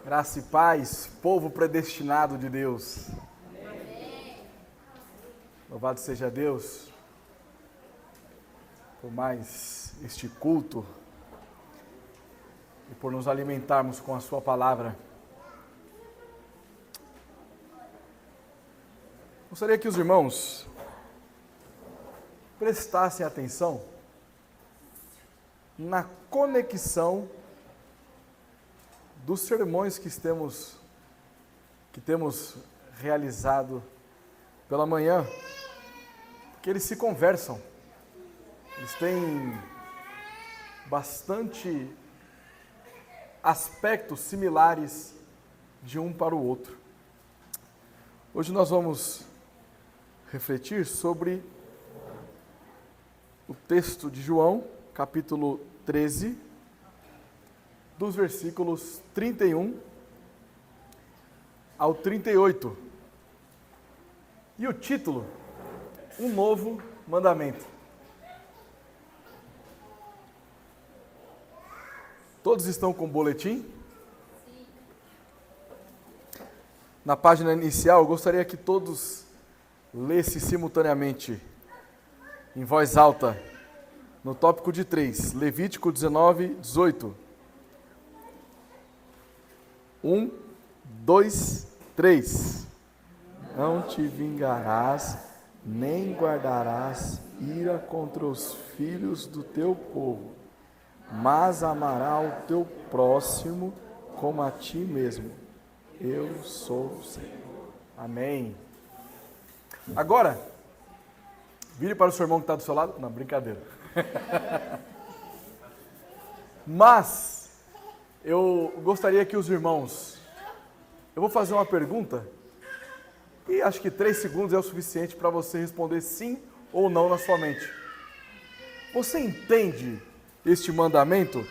Graça e paz, povo predestinado de Deus. Louvado seja Deus por mais este culto e por nos alimentarmos com a sua palavra. Gostaria que os irmãos prestassem atenção na conexão dos sermões que temos realizado pela manhã, porque eles se conversam, eles têm bastante aspectos similares de um para o outro. Hoje nós vamos refletir sobre o texto de João, capítulo 13, dos versículos 31 ao 38. E o título, Um Novo Mandamento. Todos estão com o boletim? Na página inicial, eu gostaria que todos lessem simultaneamente, em voz alta, no tópico de 3, Levítico 19, 18. 1, 2, 3. Não te vingarás, nem guardarás ira contra os filhos do teu povo, mas amará o teu próximo como a ti mesmo. Eu sou o Senhor. Amém. Agora, vire para o seu irmão que está do seu lado. Não, brincadeira. Mas eu gostaria que os irmãos... Eu vou fazer uma pergunta e acho que 3 segundos é o suficiente para você responder sim ou não na sua mente. Você entende este mandamento?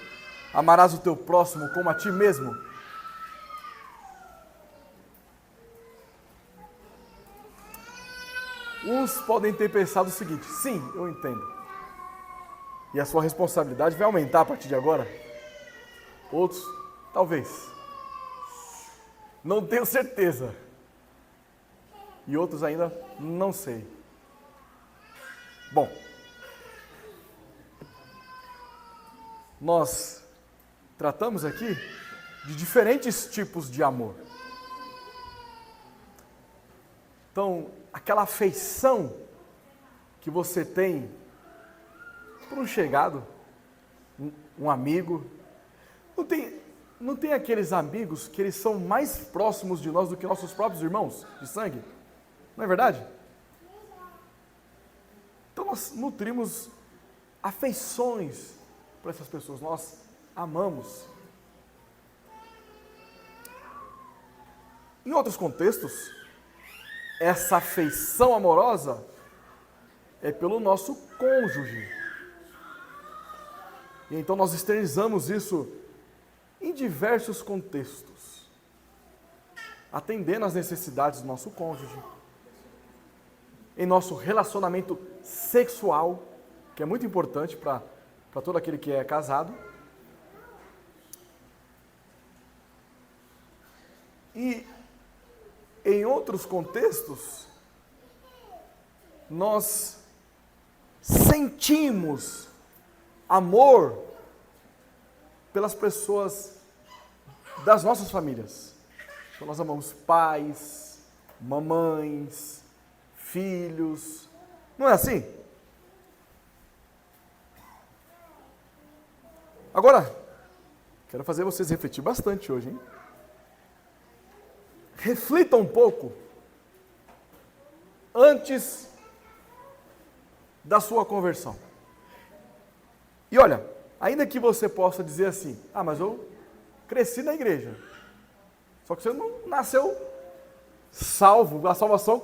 Amarás o teu próximo como a ti mesmo? Uns podem ter pensado o seguinte: sim, eu entendo. E a sua responsabilidade vai aumentar a partir de agora? Outros, talvez. Não tenho certeza. E outros ainda não sei. Bom, nós tratamos aqui de diferentes tipos de amor. Então, aquela afeição que você tem por um chegado, um amigo. Não tem aqueles amigos que eles são mais próximos de nós do que nossos próprios irmãos de sangue? Não é verdade? Então nós nutrimos afeições por essas pessoas, nós amamos. Em outros contextos, essa afeição amorosa é pelo nosso cônjuge. E então nós externizamos isso em diversos contextos, atendendo às necessidades do nosso cônjuge, em nosso relacionamento sexual, que é muito importante para todo aquele que é casado, e em outros contextos, nós sentimos amor pelas pessoas das nossas famílias. Então nós amamos pais, mamães, filhos. Não é assim? Agora, quero fazer vocês refletir bastante hoje, hein? Reflita um pouco antes da sua conversão. E olha, ainda que você possa dizer assim: ah, mas eu cresci na igreja. Só que você não nasceu salvo. A salvação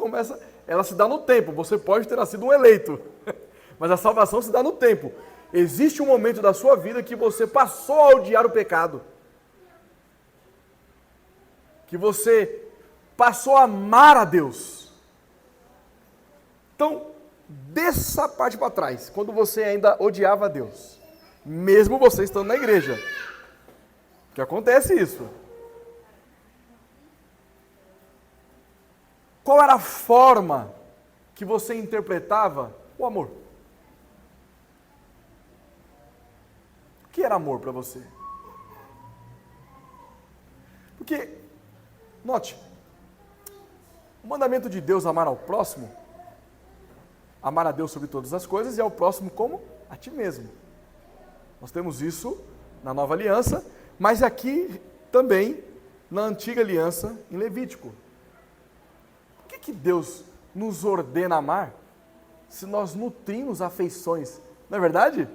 ela se dá no tempo. Você pode ter nascido um eleito, mas a salvação se dá no tempo. Existe um momento da sua vida que você passou a odiar o pecado, que você passou a amar a Deus. Então, dessa parte para trás, quando você ainda odiava a Deus, mesmo você estando na igreja, que acontece isso. Qual era a forma que você interpretava o amor? O que era amor para você? Porque, note, o mandamento de Deus amar ao próximo, amar a Deus sobre todas as coisas e ao próximo como a ti mesmo. Nós temos isso na nova aliança, mas aqui também na antiga aliança em Levítico. Por que Deus nos ordena amar se nós nutrimos afeições? Não é verdade?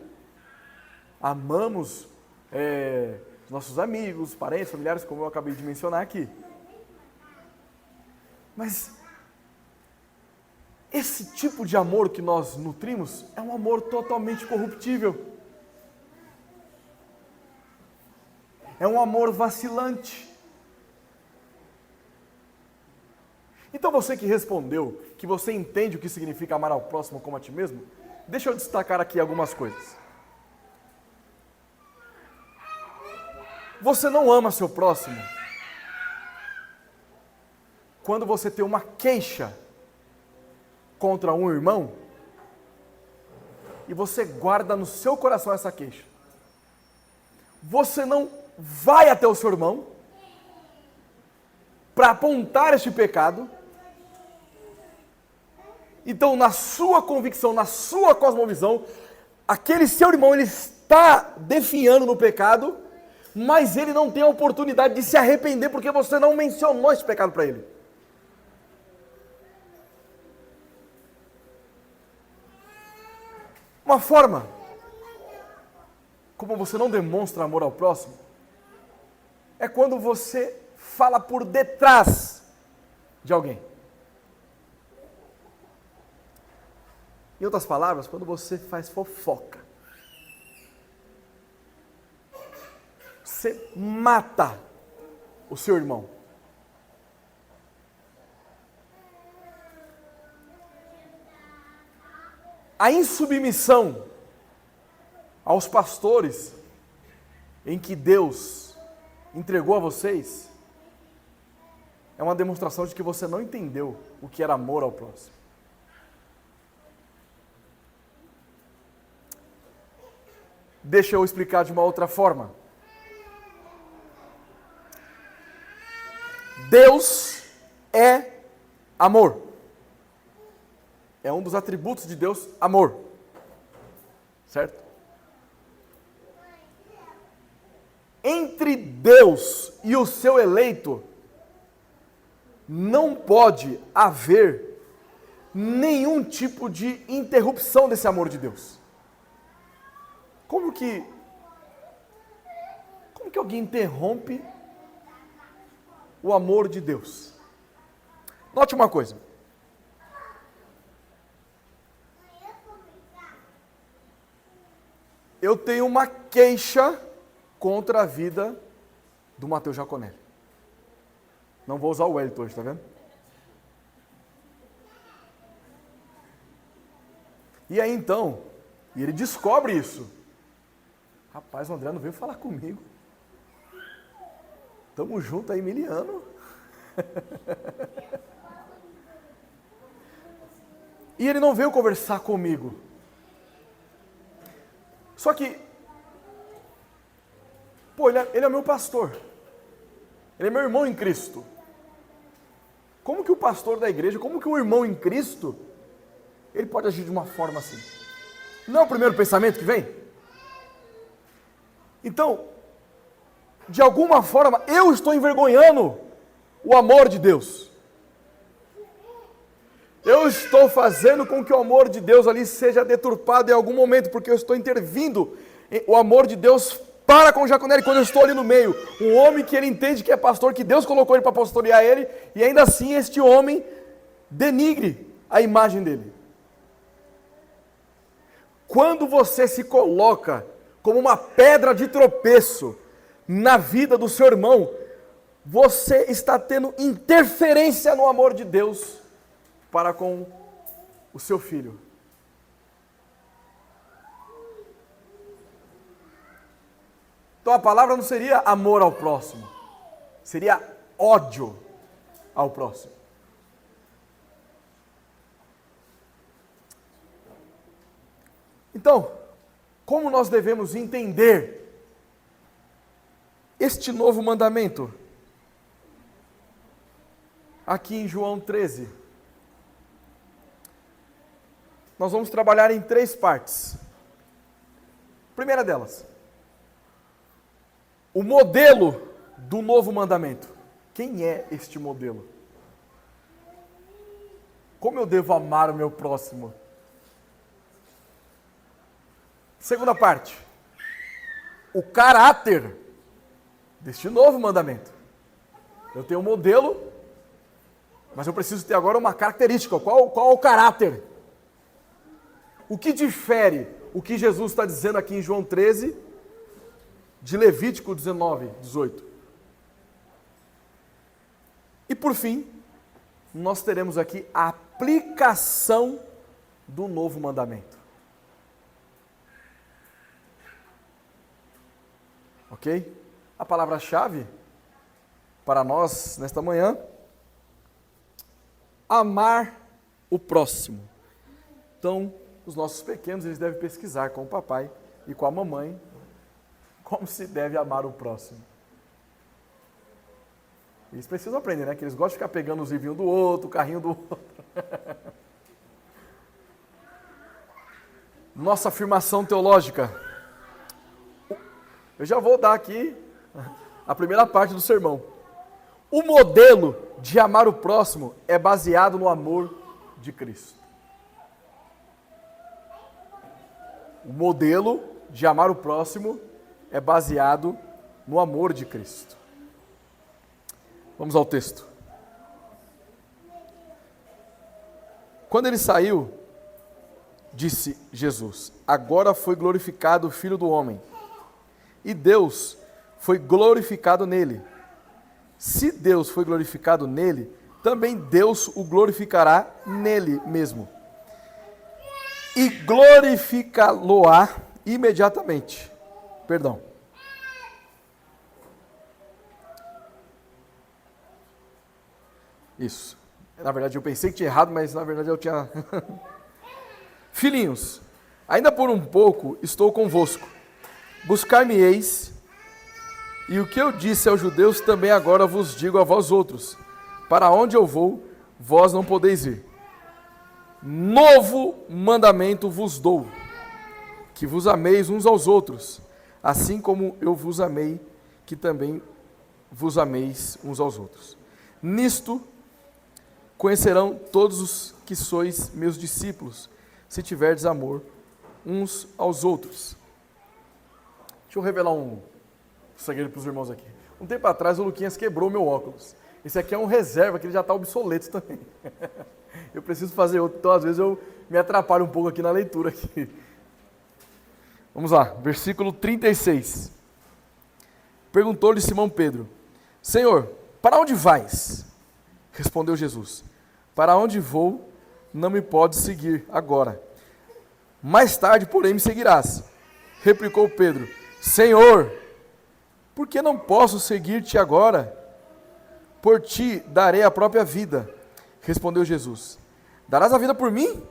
Amamos nossos amigos, parentes, familiares, como eu acabei de mencionar aqui. Mas esse tipo de amor que nós nutrimos é um amor totalmente corruptível. É um amor vacilante. Então você que respondeu que você entende o que significa amar ao próximo como a ti mesmo, deixa eu destacar aqui algumas coisas. Você não ama seu próximo quando você tem uma queixa contra um irmão e você guarda no seu coração essa queixa. Você não vai até o seu irmão para apontar este pecado. Então, na sua convicção, na sua cosmovisão, aquele seu irmão, ele está definhando no pecado, mas ele não tem a oportunidade de se arrepender porque você não mencionou esse pecado para ele. Uma forma como você não demonstra amor ao próximo é quando você fala por detrás de alguém. Em outras palavras, quando você faz fofoca. Você mata o seu irmão. A insubmissão aos pastores em que Deus entregou a vocês é uma demonstração de que você não entendeu o que era amor ao próximo. Deixa eu explicar de uma outra forma. Deus é amor. É um dos atributos de Deus, amor. Certo? Entre Deus e o seu eleito, não pode haver nenhum tipo de interrupção desse amor de Deus. Como que alguém interrompe o amor de Deus? Note uma coisa. Eu tenho uma queixa contra a vida do Mateus Jaconelli. Não vou usar o Wellington hoje, tá vendo? E aí então, ele descobre isso. Rapaz, o André não veio falar comigo. Tamo junto aí, miliano. E ele não veio conversar comigo. Só que, ele é meu pastor. Ele é meu irmão em Cristo. Como que o pastor da igreja, como que o irmão em Cristo, ele pode agir de uma forma assim? Não é o primeiro pensamento que vem? Então, de alguma forma, eu estou envergonhando o amor de Deus. Eu estou fazendo com que o amor de Deus ali seja deturpado em algum momento, porque eu estou intervindo o amor de Deus para com o Jaconelli, quando eu estou ali no meio. Um homem que ele entende que é pastor, que Deus colocou ele para pastorear ele, e ainda assim este homem denigre a imagem dele. Quando você se coloca como uma pedra de tropeço na vida do seu irmão, você está tendo interferência no amor de Deus para com o seu filho. Então a palavra não seria amor ao próximo, seria ódio ao próximo. Então, como nós devemos entender este novo mandamento? Aqui em João 13. Nós vamos trabalhar em 3 partes. Primeira delas, o modelo do novo mandamento. Quem é este modelo? Como eu devo amar o meu próximo? Segunda parte, o caráter deste novo mandamento. Eu tenho um modelo, mas eu preciso ter agora uma característica. Qual o caráter? O que difere o que Jesus está dizendo aqui em João 13 de Levítico 19, 18? E por fim, nós teremos aqui a aplicação do novo mandamento. Ok? A palavra-chave para nós nesta manhã: amar o próximo. Então, os nossos pequenos, eles devem pesquisar com o papai e com a mamãe como se deve amar o próximo. Eles precisam aprender, né? Que eles gostam de ficar pegando os livrinhos do outro, o carrinho do outro. Nossa afirmação teológica. Eu já vou dar aqui a primeira parte do sermão. O modelo de amar o próximo é baseado no amor de Cristo. O modelo de amar o próximo é baseado no amor de Cristo. Vamos ao texto. Quando ele saiu, disse Jesus: agora foi glorificado o Filho do Homem, e Deus foi glorificado nele. Se Deus foi glorificado nele, também Deus o glorificará nele mesmo. E glorificá-lo-á imediatamente. Perdão. Isso. Na verdade eu pensei que tinha errado, mas na verdade eu tinha... Filhinhos, ainda por um pouco estou convosco. Buscar-me-eis, e o que eu disse aos judeus também agora vos digo a vós outros: para onde eu vou, vós não podeis ir. Novo mandamento vos dou, que vos ameis uns aos outros, assim como eu vos amei, que também vos ameis uns aos outros. Nisto conhecerão todos os que sois meus discípulos, se tiverdes amor uns aos outros. Deixa eu revelar um segredo para os irmãos aqui. Um tempo atrás o Luquinhas quebrou meu óculos. Esse aqui é um reserva, que ele já está obsoleto também. Eu preciso fazer outro, então às vezes eu me atrapalho um pouco aqui na leitura. Aqui. Vamos lá, versículo 36. Perguntou-lhe Simão Pedro: Senhor, para onde vais? Respondeu Jesus: para onde vou, não me podes seguir agora. Mais tarde, porém, me seguirás. Replicou Pedro: Senhor, por que não posso seguir-te agora? Por ti darei a própria vida. Respondeu Jesus: darás a vida por mim?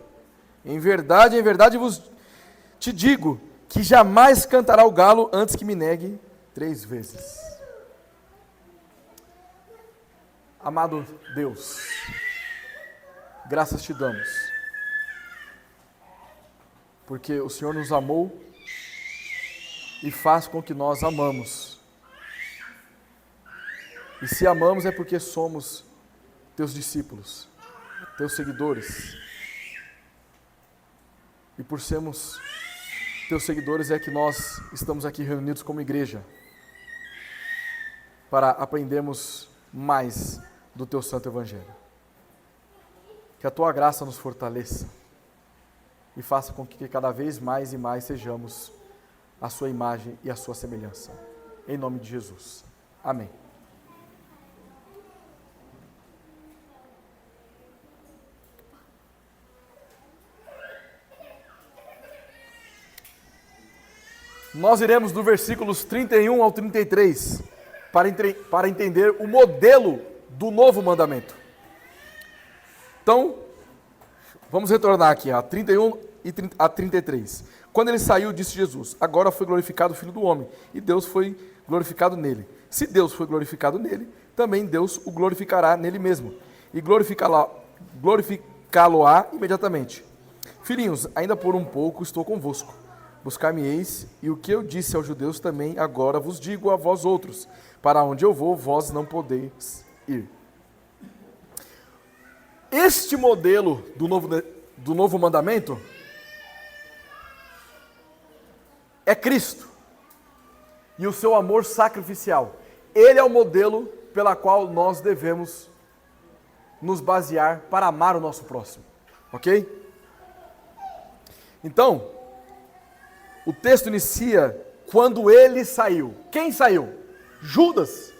Em verdade vos te digo, que jamais cantará o galo antes que me negue 3 vezes. Amado Deus, graças te damos, porque o Senhor nos amou e faz com que nós amamos. E se amamos é porque somos teus discípulos, teus seguidores. E por sermos teus seguidores é que nós estamos aqui reunidos como igreja, para aprendermos mais do teu santo evangelho. Que a tua graça nos fortaleça e faça com que cada vez mais e mais sejamos a sua imagem e a sua semelhança. Em nome de Jesus. Amém. Nós iremos do versículos 31 ao 33 para entender o modelo do novo mandamento. Então, vamos retornar aqui a 31 e a 33. Quando ele saiu, disse Jesus: agora foi glorificado o Filho do Homem, e Deus foi glorificado nele. Se Deus foi glorificado nele, também Deus o glorificará nele mesmo, e glorificá-lo-á imediatamente. Filhinhos, ainda por um pouco estou convosco. Buscar-me-eis, e o que eu disse aos judeus também agora vos digo a vós outros: para onde eu vou, vós não podeis ir. Este modelo do novo mandamento é Cristo e o seu amor sacrificial. Ele é o modelo pela qual nós devemos nos basear para amar o nosso próximo, ok? Então, o texto inicia quando ele saiu. Quem saiu? Judas.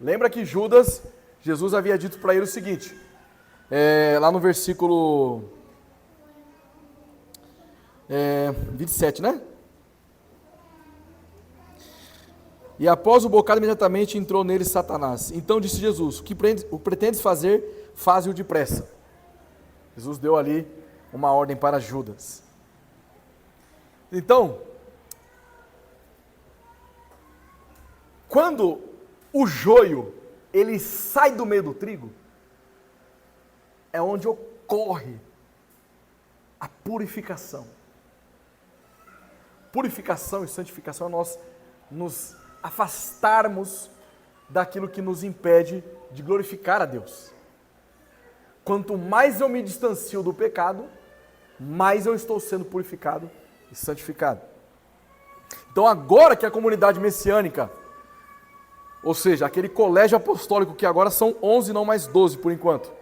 Lembra que Judas, Jesus havia dito para ele o seguinte, lá no versículo 27, né? E após o bocado, imediatamente entrou nele Satanás. Então disse Jesus: o que pretendes fazer, faze-o depressa. Jesus deu ali uma ordem para Judas. Então, quando o joio ele sai do meio do trigo, é onde ocorre a purificação. Purificação e santificação é nós nos afastarmos daquilo que nos impede de glorificar a Deus. Quanto mais eu me distancio do pecado, mais eu estou sendo purificado e santificado. Então agora que a comunidade messiânica, ou seja, aquele colégio apostólico que agora são 11, não mais 12 por enquanto,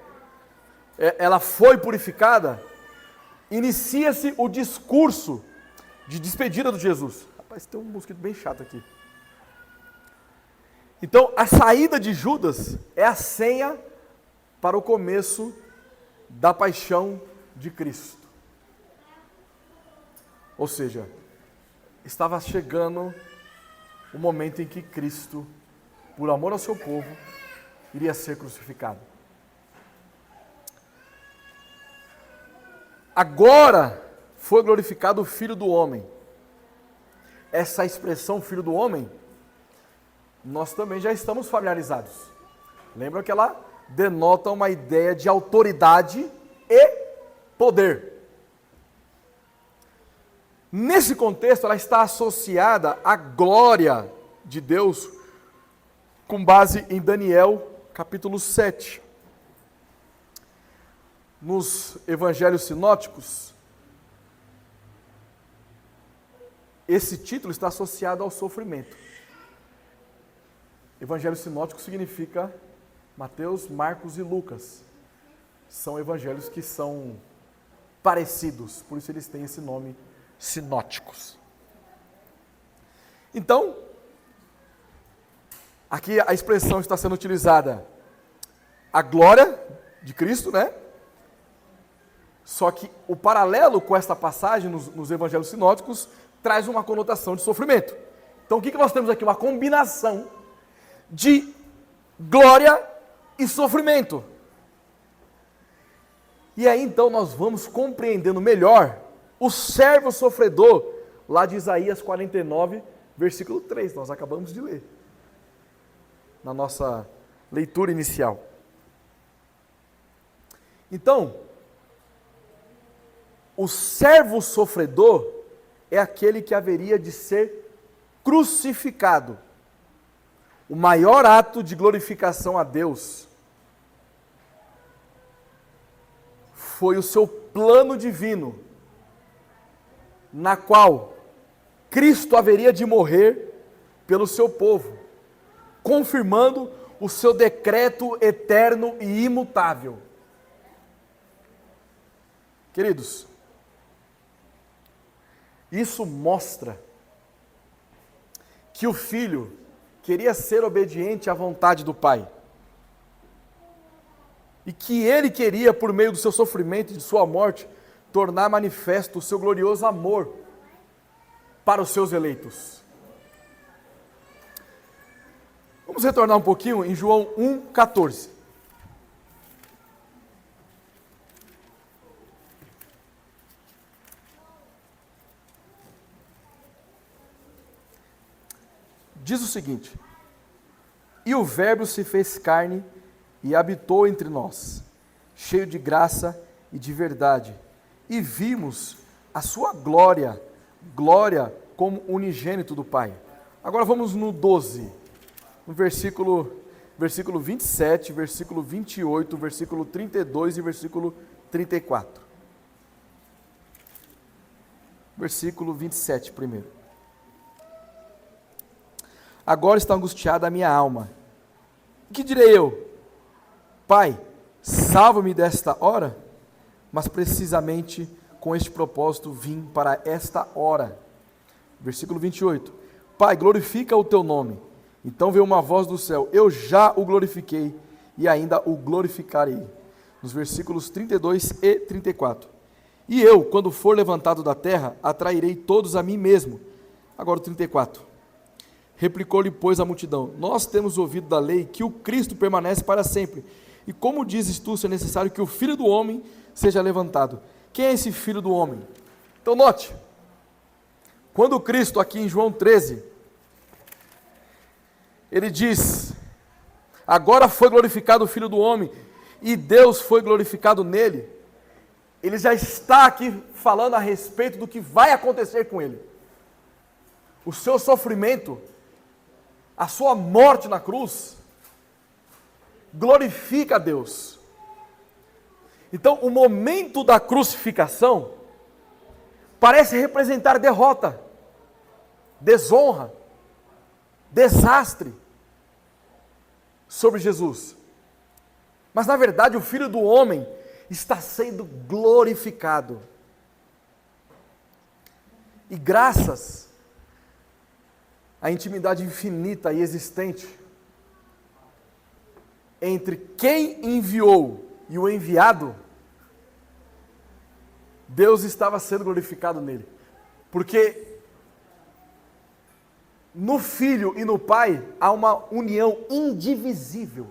ela foi purificada, inicia-se o discurso de despedida de Jesus. Rapaz, tem um mosquito bem chato aqui. Então, a saída de Judas é a senha para o começo da paixão de Cristo. Ou seja, estava chegando o momento em que Cristo, por amor ao seu povo, iria ser crucificado. Agora foi glorificado o Filho do Homem. Essa expressão Filho do Homem, nós também já estamos familiarizados. Lembra que ela denota uma ideia de autoridade e poder. Nesse contexto, ela está associada à glória de Deus, com base em Daniel, capítulo 7. Nos evangelhos sinóticos, esse título está associado ao sofrimento. Evangelho sinótico significa Mateus, Marcos e Lucas. São evangelhos que são parecidos, por isso eles têm esse nome, sinóticos. Então, aqui a expressão está sendo utilizada, a glória de Cristo, né? Só que o paralelo com esta passagem nos evangelhos sinóticos traz uma conotação de sofrimento. Então o que nós temos aqui? Uma combinação de glória e sofrimento. E aí então nós vamos compreendendo melhor o servo sofredor, lá de Isaías 49, versículo 3, nós acabamos de ler, na nossa leitura inicial. Então, o servo sofredor é aquele que haveria de ser crucificado. O maior ato de glorificação a Deus foi o seu plano divino, na qual Cristo haveria de morrer pelo seu povo, confirmando o seu decreto eterno e imutável. Queridos, isso mostra que o Filho queria ser obediente à vontade do Pai. E que ele queria, por meio do seu sofrimento e de sua morte, tornar manifesto o seu glorioso amor para os seus eleitos. Vamos retornar um pouquinho em João 1,14. diz o seguinte: e o Verbo se fez carne e habitou entre nós, cheio de graça e de verdade, e vimos a sua glória, glória como unigênito do Pai. Agora vamos no 12, no versículo 27, versículo 28, versículo 32 e versículo 34. Versículo 27 primeiro. Agora está angustiada a minha alma. Que direi eu? Pai, salva-me desta hora, mas precisamente com este propósito vim para esta hora. Versículo 28. Pai, glorifica o teu nome. Então veio uma voz do céu: eu já o glorifiquei e ainda o glorificarei. Nos versículos 32 e 34. E eu, quando for levantado da terra, atrairei todos a mim mesmo. Agora o 34. Replicou-lhe, pois, a multidão: nós temos ouvido da lei que o Cristo permanece para sempre. E como dizes tu, se é necessário que o Filho do Homem seja levantado? Quem é esse Filho do Homem? Então note, quando Cristo, aqui em João 13, ele diz: agora foi glorificado o Filho do Homem, e Deus foi glorificado nele, ele já está aqui falando a respeito do que vai acontecer com ele. O seu sofrimento, a sua morte na cruz, glorifica a Deus. Então, o momento da crucificação parece representar derrota, desonra, desastre sobre Jesus. Mas, na verdade, o Filho do Homem está sendo glorificado. E graças à intimidade infinita e existente entre quem enviou e o enviado, Deus estava sendo glorificado nele. Porque no Filho e no Pai há uma união indivisível,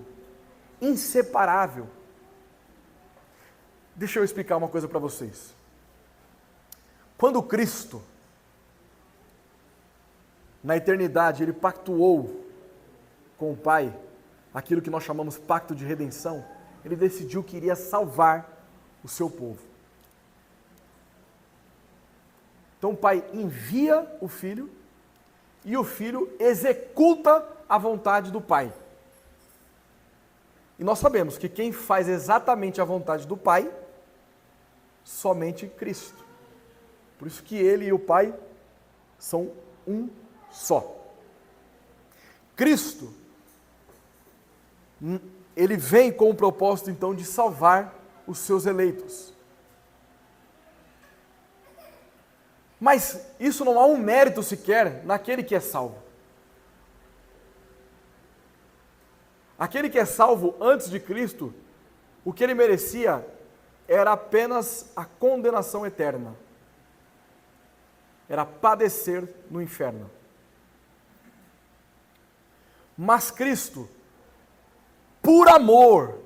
inseparável. Deixa eu explicar uma coisa para vocês. Quando Cristo, na eternidade, ele pactuou com o Pai, aquilo que nós chamamos pacto de redenção, ele decidiu que iria salvar o seu povo. Então o Pai envia o Filho e o Filho executa a vontade do Pai. E nós sabemos que quem faz exatamente a vontade do Pai, somente Cristo. Por isso que Ele e o Pai são um só. Cristo, Ele vem com o propósito então de salvar os seus eleitos. Mas isso não há um mérito sequer naquele que é salvo. Aquele que é salvo antes de Cristo, o que ele merecia era apenas a condenação eterna. Era padecer no inferno. Mas Cristo, por amor,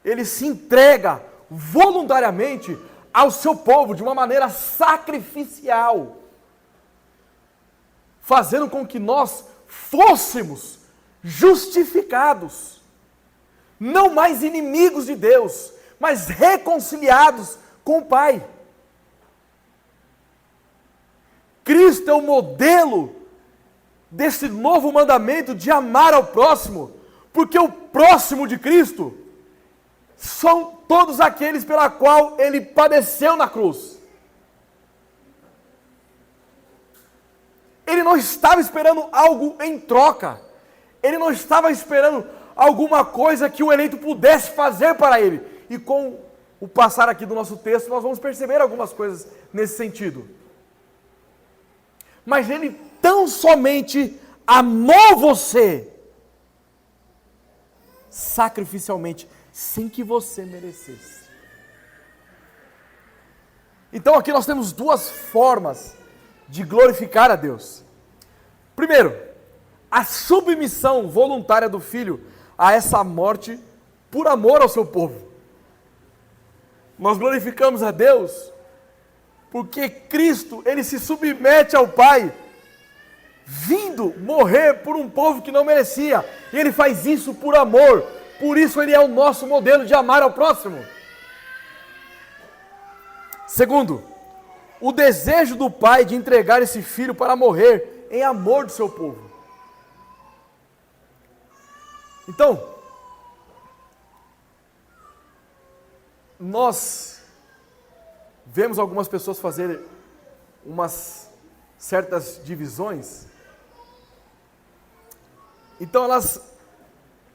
ele se entrega voluntariamente ao seu povo de uma maneira sacrificial, fazendo com que nós fôssemos justificados, não mais inimigos de Deus, mas reconciliados com o Pai. Cristo é o modelo desse novo mandamento de amar ao próximo, porque o próximo de Cristo são todos aqueles pela qual ele padeceu na cruz. Ele não estava esperando algo em troca. Ele não estava esperando alguma coisa que o eleito pudesse fazer para ele. E com o passar aqui do nosso texto, nós vamos perceber algumas coisas nesse sentido. Mas ele tão somente amou você sacrificialmente, sem que você merecesse. Então aqui nós temos duas formas de glorificar a Deus. Primeiro, a submissão voluntária do Filho a essa morte por amor ao seu povo. Nós glorificamos a Deus porque Cristo, ele se submete ao Pai vindo morrer por um povo que não merecia. E ele faz isso por amor. Por isso ele é o nosso modelo de amar ao próximo. Segundo, o desejo do pai de entregar esse filho para morrer em amor do seu povo. Então, nós vemos algumas pessoas fazerem umas certas divisões. Então elas,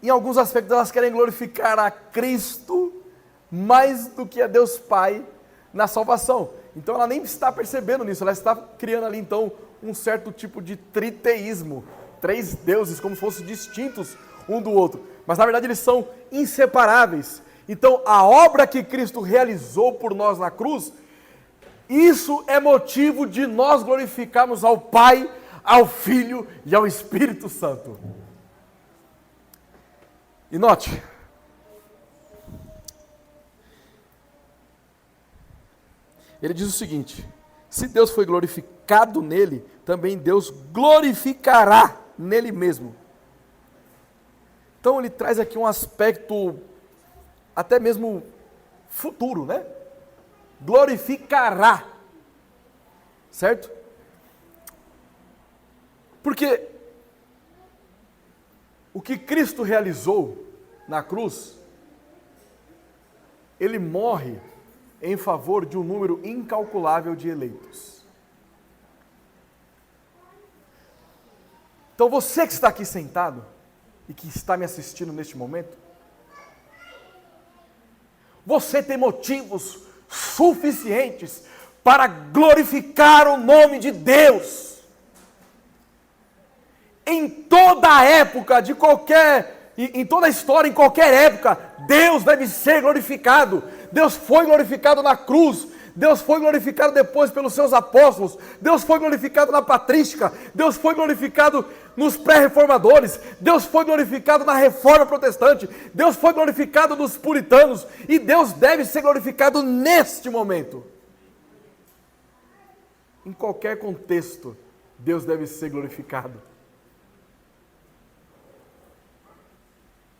em alguns aspectos, elas querem glorificar a Cristo mais do que a Deus Pai na salvação. Então ela nem está percebendo nisso, ela está criando ali então um certo tipo de triteísmo, 3 deuses como se fossem distintos um do outro, mas na verdade eles são inseparáveis. Então a obra que Cristo realizou por nós na cruz, isso é motivo de nós glorificarmos ao Pai, ao Filho e ao Espírito Santo. E note, ele diz o seguinte: se Deus foi glorificado nele, também Deus glorificará nele mesmo. Então ele traz aqui um aspecto até mesmo futuro, né? Glorificará, certo? Porque o que Cristo realizou na cruz, ele morre em favor de um número incalculável de eleitos. Então você que está aqui sentado e que está me assistindo neste momento, você tem motivos suficientes para glorificar o nome de Deus. Em toda a época, em toda a história, em qualquer época, Deus deve ser glorificado. Deus foi glorificado na cruz, Deus foi glorificado depois pelos seus apóstolos, Deus foi glorificado na patrística, Deus foi glorificado nos pré-reformadores, Deus foi glorificado na reforma protestante, Deus foi glorificado nos puritanos, e Deus deve ser glorificado neste momento. Em qualquer contexto, Deus deve ser glorificado.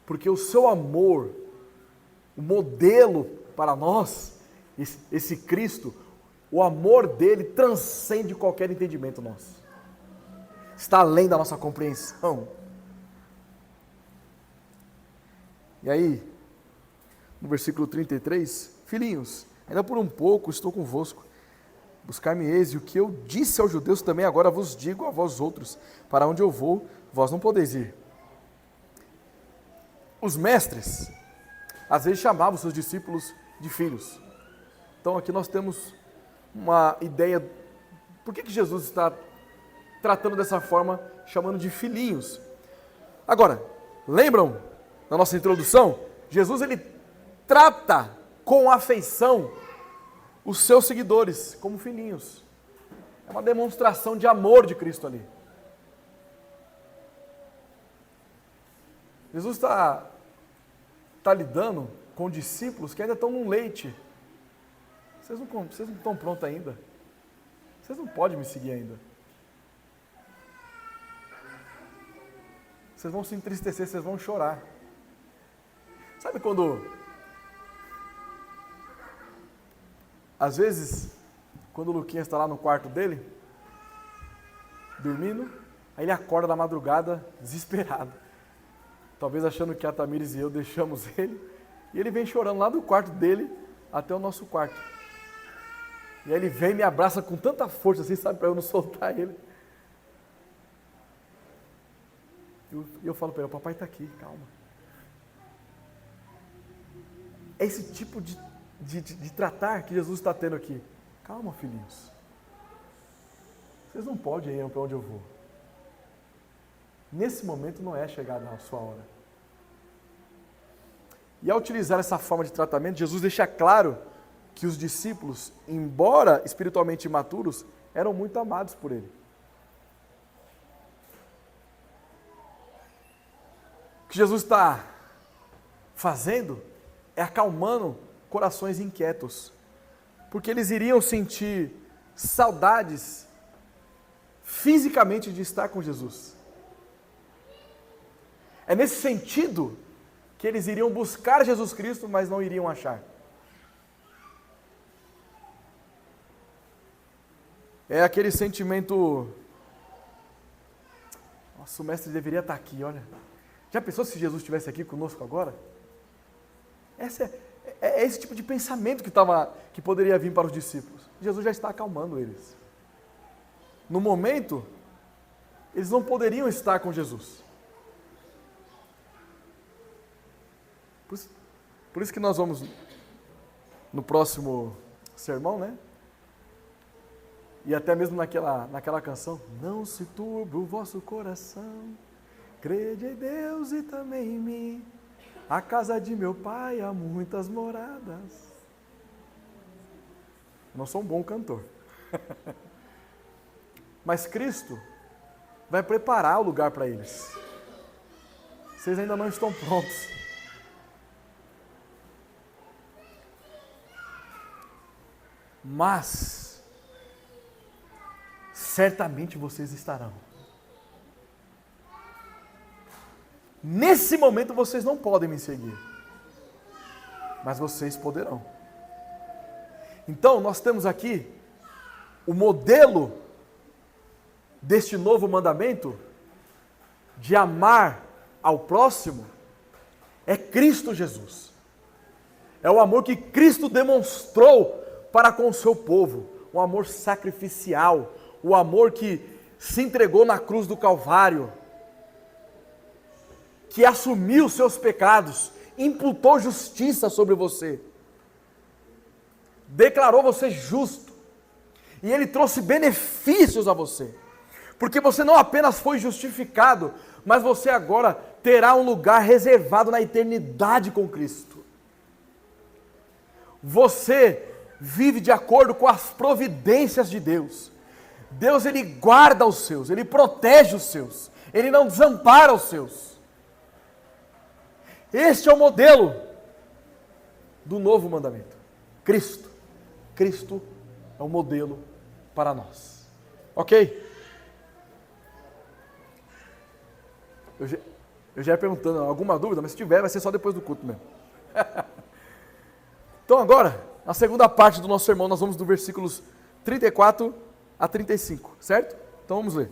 Porque o seu amor, o modelo para nós, esse Cristo, o amor dele transcende qualquer entendimento nosso. Está além da nossa compreensão. E aí, no versículo 33, filhinhos, ainda por um pouco estou convosco. Buscar-me-eis, e o que eu disse aos judeus também agora vos digo a vós outros, para onde eu vou, vós não podeis ir. Os mestres, às vezes chamavam seus discípulos de filhos. Então aqui nós temos uma ideia, por que Jesus está tratando dessa forma, chamando de filhinhos? Agora, lembram da nossa introdução? Jesus, ele trata com afeição os seus seguidores como filhinhos. É uma demonstração de amor de Cristo ali. Jesus está lidando com discípulos que ainda estão no leite. Vocês não estão prontos ainda. Vocês não podem me seguir ainda. Vocês vão se entristecer, vocês vão chorar. Sabe quando... Às vezes, quando o Luquinhas está lá no quarto dele, dormindo, aí ele acorda na madrugada, desesperado. Talvez achando que a Tamires e eu deixamos ele, e ele vem chorando lá do quarto dele até o nosso quarto. E aí ele vem e me abraça com tanta força, assim, sabe, para eu não soltar ele. E eu falo para ele: o papai está aqui, calma. É esse tipo de tratar que Jesus está tendo aqui. Calma, filhinhos. Vocês não podem ir para onde eu vou. Nesse momento não é chegada a sua hora. E ao utilizar essa forma de tratamento, Jesus deixa claro que os discípulos, embora espiritualmente imaturos, eram muito amados por ele. O que Jesus está fazendo é acalmando corações inquietos, porque eles iriam sentir saudades fisicamente de estar com Jesus. É nesse sentido que eles iriam buscar Jesus Cristo, mas não iriam achar. É aquele sentimento... Nossa, o mestre deveria estar aqui, olha. Já pensou se Jesus estivesse aqui conosco agora? É esse tipo de pensamento que poderia vir para os discípulos. Jesus já está acalmando eles. No momento, eles não poderiam estar com Jesus. Por isso que nós vamos, no próximo sermão, né? E até mesmo naquela canção, não se turbe o vosso coração, crede em Deus e também em mim, a casa de meu pai há muitas moradas. Não sou um bom cantor, mas Cristo vai preparar o lugar para eles. Vocês ainda não estão prontos. Mas certamente vocês estarão. Nesse momento vocês não podem me seguir, mas vocês poderão. Então nós temos aqui o modelo deste novo mandamento de amar ao próximo é Cristo Jesus. É o amor que Cristo demonstrou para com o seu povo, um amor sacrificial, o amor que se entregou na cruz do Calvário, que assumiu os seus pecados, imputou justiça sobre você, declarou você justo, e Ele trouxe benefícios a você, porque você não apenas foi justificado, mas você agora terá um lugar reservado na eternidade com Cristo. Você vive de acordo com as providências de Deus. Deus, Ele guarda os seus, Ele protege os seus, Ele não desampara os seus. Este é o modelo do novo mandamento. Cristo é o modelo para nós. Ok? Eu já ia perguntando, alguma dúvida? Mas se tiver, vai ser só depois do culto mesmo. Então agora, na segunda parte do nosso sermão, nós vamos do versículos 34 a 35, certo? Então vamos ler.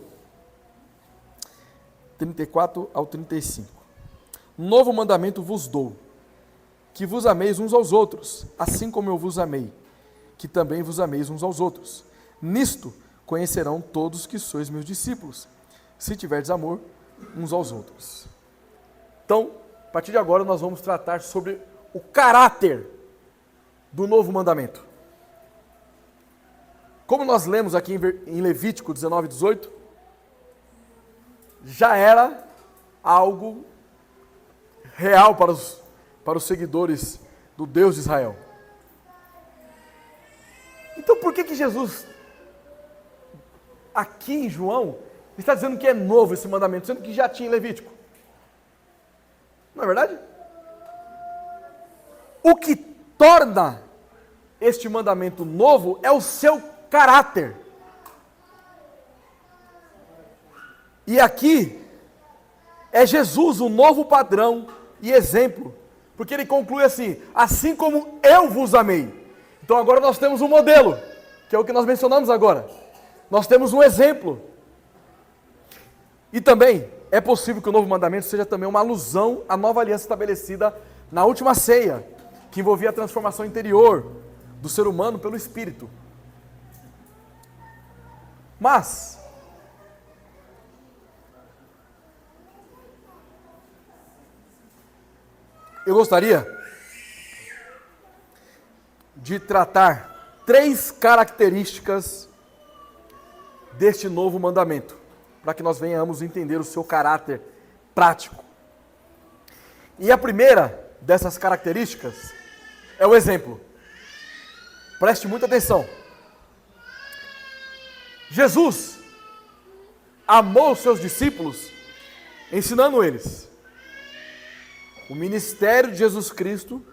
34 ao 35. Novo mandamento vos dou, que vos ameis uns aos outros, assim como eu vos amei, que também vos ameis uns aos outros. Nisto conhecerão todos que sois meus discípulos, se tiverdes amor uns aos outros. Então, a partir de agora nós vamos tratar sobre o caráter do novo mandamento. Como nós lemos aqui em Levítico 19, 18, já era algo real para os seguidores do Deus de Israel. Então por que Jesus, aqui em João, está dizendo que é novo esse mandamento, sendo que já tinha em Levítico? Não é verdade? O que torna este mandamento novo é o seu caráter. E aqui é Jesus o novo padrão e exemplo, porque ele conclui assim como eu vos amei. Então agora nós temos um modelo, que é o que nós mencionamos agora. Nós temos um exemplo. E também é possível que o novo mandamento seja também uma alusão à nova aliança estabelecida na última ceia, que envolvia a transformação interior do ser humano pelo Espírito. Mas eu gostaria de tratar 3 características deste novo mandamento, para que nós venhamos entender o seu caráter prático. E a primeira dessas características é o exemplo. Preste muita atenção. Jesus amou os seus discípulos, ensinando eles. O ministério de Jesus Cristo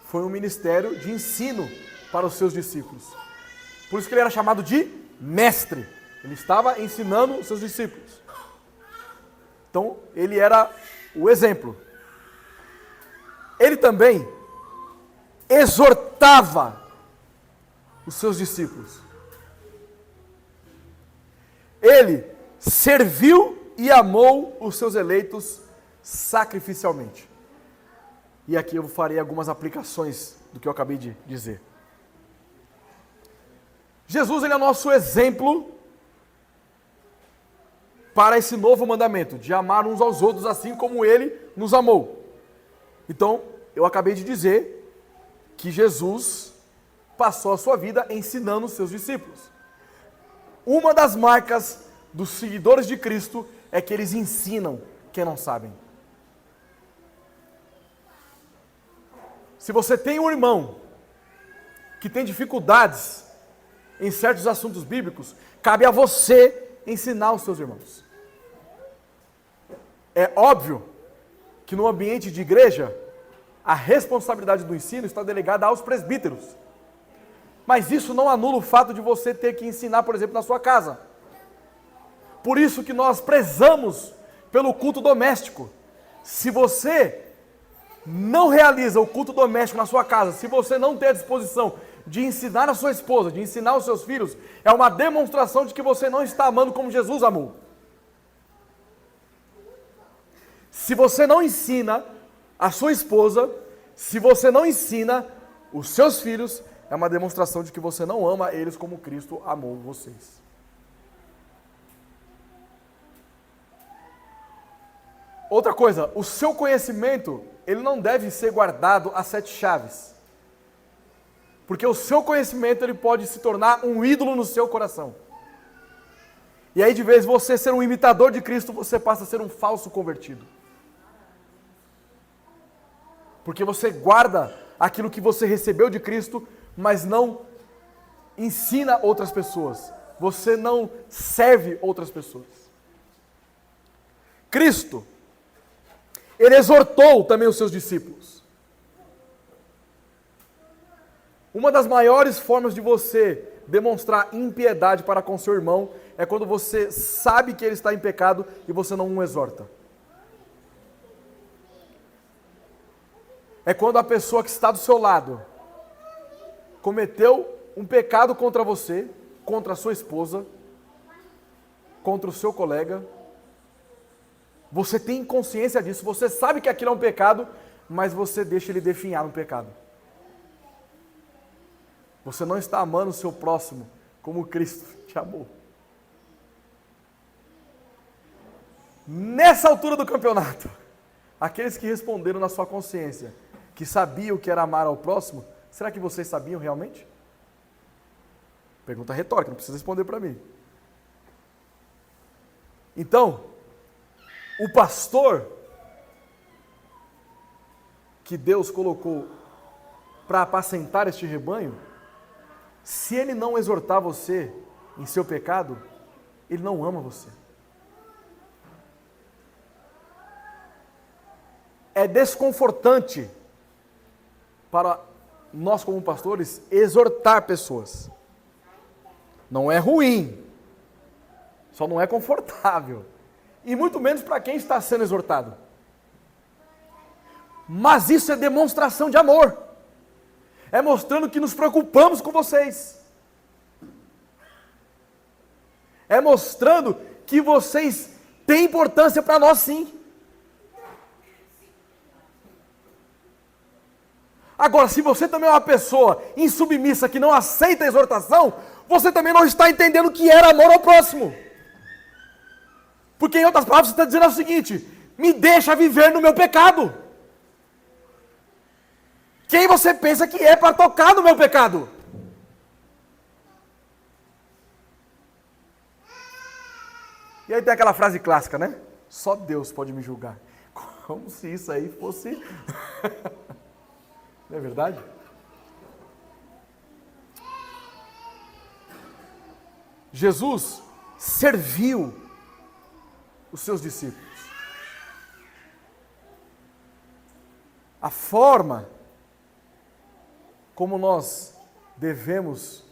foi um ministério de ensino para os seus discípulos. Por isso que ele era chamado de mestre. Ele estava ensinando os seus discípulos. Então, ele era o exemplo. Ele também exortava os seus discípulos. Ele serviu e amou os seus eleitos sacrificialmente. E aqui eu farei algumas aplicações do que eu acabei de dizer. Jesus, ele é nosso exemplo para esse novo mandamento, de amar uns aos outros assim como ele nos amou. Então, eu acabei de dizer que Jesus passou a sua vida ensinando os seus discípulos. Uma das marcas dos seguidores de Cristo é que eles ensinam quem não sabem. Se você tem um irmão que tem dificuldades em certos assuntos bíblicos, cabe a você ensinar os seus irmãos. É óbvio que no ambiente de igreja, a responsabilidade do ensino está delegada aos presbíteros. Mas isso não anula o fato de você ter que ensinar, por exemplo, na sua casa. Por isso que nós prezamos pelo culto doméstico. Se você não realiza o culto doméstico na sua casa, se você não tem a disposição de ensinar a sua esposa, de ensinar os seus filhos, é uma demonstração de que você não está amando como Jesus amou. Se você não ensina a sua esposa, se você não ensina os seus filhos, é uma demonstração de que você não ama eles como Cristo amou vocês. Outra coisa, o seu conhecimento, ele não deve ser guardado a 7 chaves. Porque o seu conhecimento, ele pode se tornar um ídolo no seu coração. E aí, de vez em você ser um imitador de Cristo, você passa a ser um falso convertido. Porque você guarda aquilo que você recebeu de Cristo, mas não ensina outras pessoas. Você não serve outras pessoas. Cristo, ele exortou também os seus discípulos. Uma das maiores formas de você demonstrar impiedade para com seu irmão é quando você sabe que ele está em pecado e você não o exorta. É quando a pessoa que está do seu lado cometeu um pecado contra você, contra a sua esposa, contra o seu colega. Você tem consciência disso, você sabe que aquilo é um pecado, mas você deixa ele definhar no pecado. Você não está amando o seu próximo como Cristo te amou. Nessa altura do campeonato, aqueles que responderam na sua consciência, que sabiam o que era amar ao próximo, será que vocês sabiam realmente? Pergunta retórica, não precisa responder para mim. Então, o pastor que Deus colocou para apacentar este rebanho, se ele não exortar você em seu pecado, ele não ama você. É desconfortante para nós como pastores exortar pessoas. Não é ruim, só não é confortável. E muito menos para quem está sendo exortado. Mas isso é demonstração de amor. É mostrando que nos preocupamos com vocês. É mostrando que vocês têm importância para nós sim. Agora, se você também é uma pessoa insubmissa que não aceita a exortação, você também não está entendendo o que era amor ao próximo. Porque em outras palavras você está dizendo o seguinte: me deixa viver no meu pecado. Quem você pensa que é para tocar no meu pecado? E aí tem aquela frase clássica, né? Só Deus pode me julgar. Como se isso aí fosse... Não é verdade? Jesus serviu os seus discípulos. A forma como nós devemos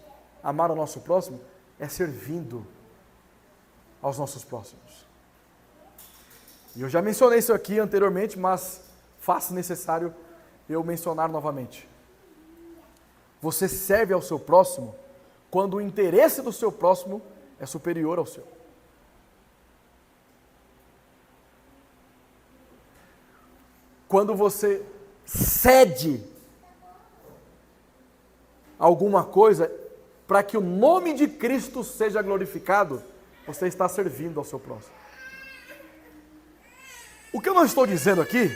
amar o nosso próximo é servindo aos nossos próximos. E eu já mencionei isso aqui anteriormente, mas faço necessário eu mencionar novamente. Você serve ao seu próximo quando o interesse do seu próximo é superior ao seu. Quando você cede alguma coisa para que o nome de Cristo seja glorificado, você está servindo ao seu próximo. O que eu não estou dizendo aqui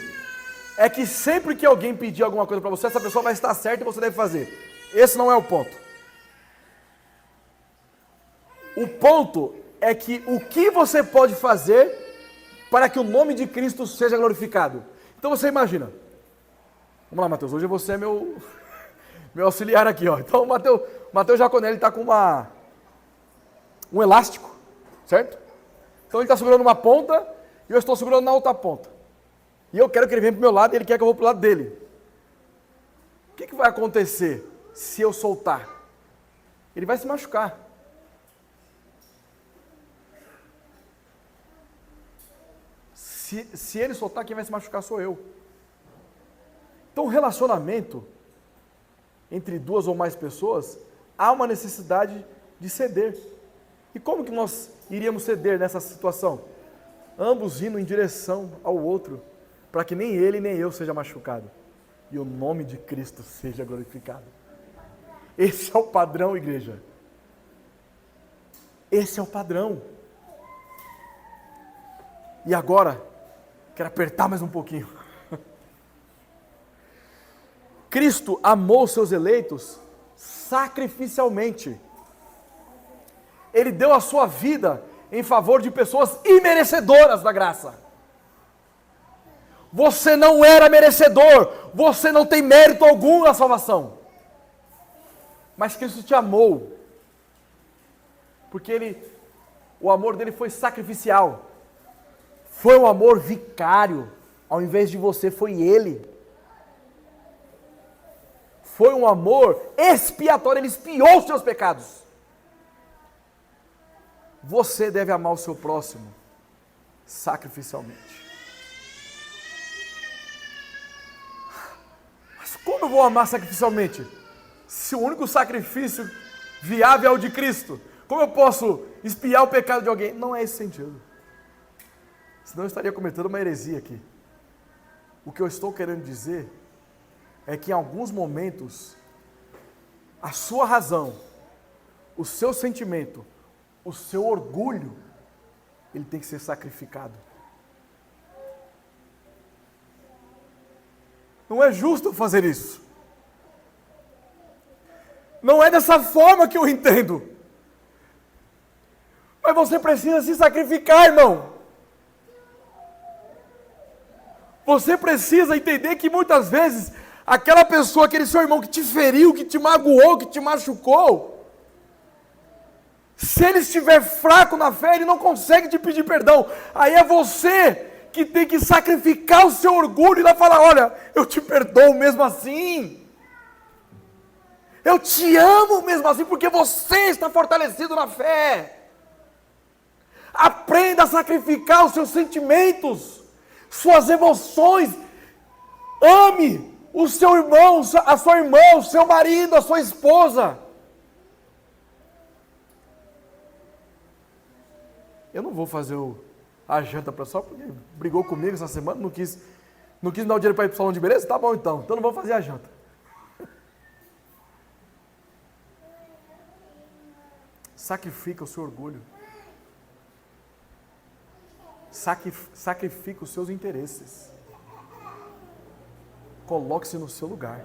é que sempre que alguém pedir alguma coisa para você, essa pessoa vai estar certa e você deve fazer. Esse não é o ponto. O ponto é que o que você pode fazer para que o nome de Cristo seja glorificado. Então você imagina. Vamos lá, Mateus, hoje você é meu auxiliar aqui, ó. Então o Mateus Jaconelli está com um elástico, certo? Então ele está segurando uma ponta e eu estou segurando na outra ponta. E eu quero que ele venha para o meu lado e ele quer que eu vou para o lado dele. O que vai acontecer se eu soltar? Ele vai se machucar. Se ele soltar, quem vai se machucar sou eu. Então, o relacionamento entre duas ou mais pessoas, há uma necessidade de ceder. E como que nós iríamos ceder nessa situação? Ambos indo em direção ao outro, para que nem ele nem eu seja machucado. E o nome de Cristo seja glorificado. Esse é o padrão, igreja. Esse é o padrão. E agora, quero apertar mais um pouquinho. Cristo amou seus eleitos sacrificialmente. Ele deu a sua vida em favor de pessoas imerecedoras da graça. Você não era merecedor, você não tem mérito algum na salvação. Mas Cristo te amou, porque o amor dele foi sacrificial. Foi um amor vicário, ao invés de você, foi ele. Foi um amor expiatório, ele expiou os seus pecados. Você deve amar o seu próximo sacrificialmente. Mas como eu vou amar sacrificialmente? Se o único sacrifício viável é o de Cristo, como eu posso expiar o pecado de alguém? Não é esse sentido. Senão eu estaria cometendo uma heresia aqui. O que eu estou querendo dizer é que em alguns momentos, a sua razão, o seu sentimento, o seu orgulho, ele tem que ser sacrificado. Não é justo fazer isso. Não é dessa forma que eu entendo. Mas você precisa se sacrificar, irmão. Você precisa entender que muitas vezes, aquela pessoa, aquele seu irmão que te feriu, que te magoou, que te machucou, se ele estiver fraco na fé, ele não consegue te pedir perdão. Aí é você que tem que sacrificar o seu orgulho e lá falar, olha, eu te perdoo mesmo assim. Eu te amo mesmo assim, porque você está fortalecido na fé. Aprenda a sacrificar os seus sentimentos, suas emoções. Ame o seu irmão, a sua irmã, o seu marido, a sua esposa. Eu não vou fazer a janta para só porque brigou comigo essa semana, não quis me dar o dinheiro para ir para o salão de beleza? Tá bom então não vou fazer a janta. Sacrifica o seu orgulho. Sacrifica os seus interesses. Coloque-se no seu lugar.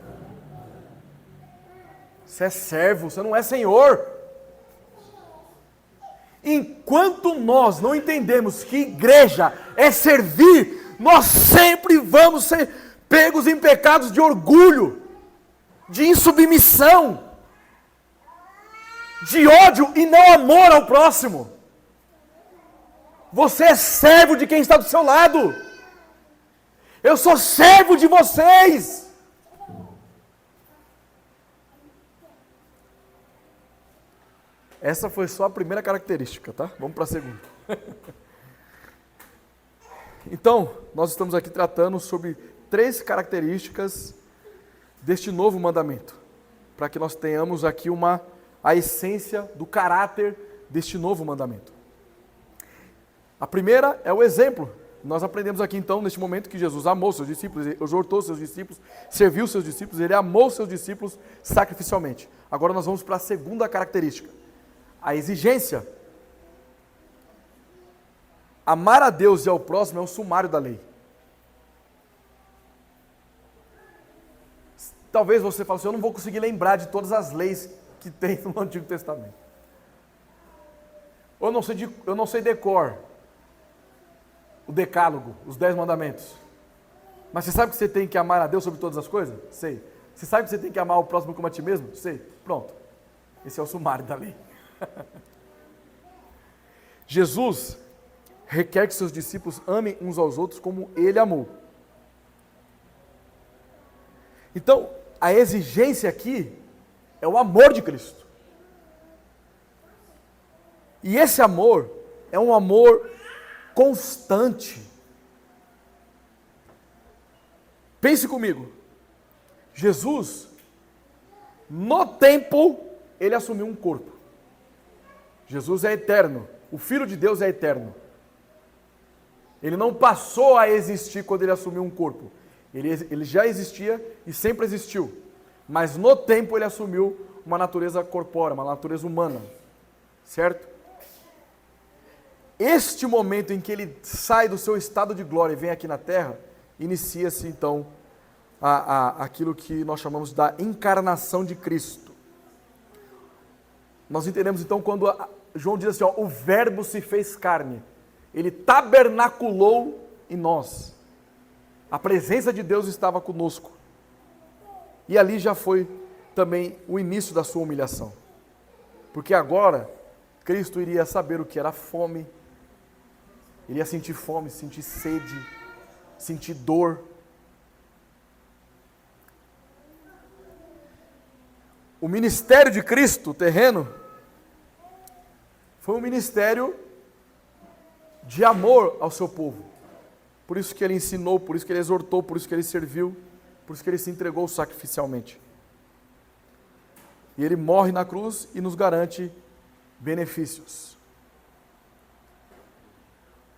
Você é servo, você não é senhor. Enquanto nós não entendemos que igreja é servir, nós sempre vamos ser pegos em pecados de orgulho, de insubmissão, de ódio e não amor ao próximo. Você é servo de quem está do seu lado. Eu sou servo de vocês. Essa foi só a primeira característica, tá? Vamos para a segunda. Então, nós estamos aqui tratando sobre 3 características deste novo mandamento, para que nós tenhamos aqui a essência do caráter deste novo mandamento. A primeira é o exemplo. Nós aprendemos aqui então, neste momento, que Jesus amou seus discípulos, exortou seus discípulos, serviu seus discípulos, ele amou seus discípulos sacrificialmente. Agora nós vamos para a segunda característica, a exigência. Amar a Deus e ao próximo é o sumário da lei. Talvez você fale assim, eu não vou conseguir lembrar de todas as leis que tem no Antigo Testamento. Eu não sei decor o decálogo, os 10 mandamentos. Mas você sabe que você tem que amar a Deus sobre todas as coisas? Sei. Você sabe que você tem que amar o próximo como a ti mesmo? Sei. Pronto. Esse é o sumário da lei. Jesus requer que seus discípulos amem uns aos outros como ele amou. Então, a exigência aqui é o amor de Cristo. E esse amor é um amor constante. Pense comigo. Jesus, no tempo, ele assumiu um corpo. Jesus é eterno. O Filho de Deus é eterno. Ele não passou a existir quando ele assumiu um corpo. Ele já existia e sempre existiu. Mas no tempo ele assumiu uma natureza corpórea, uma natureza humana. Certo? Este momento em que ele sai do seu estado de glória e vem aqui na terra, inicia-se então aquilo que nós chamamos da encarnação de Cristo. Nós entendemos então quando João diz assim, o verbo se fez carne, ele tabernaculou em nós, a presença de Deus estava conosco, e ali já foi também o início da sua humilhação, porque agora Cristo iria saber o que era fome, iria sentir fome, sentir sede, sentir dor. O ministério de Cristo, terreno, foi um ministério de amor ao seu povo. Por isso que ele ensinou, por isso que ele exortou, por isso que ele serviu, por isso que ele se entregou sacrificialmente. E ele morre na cruz e nos garante benefícios.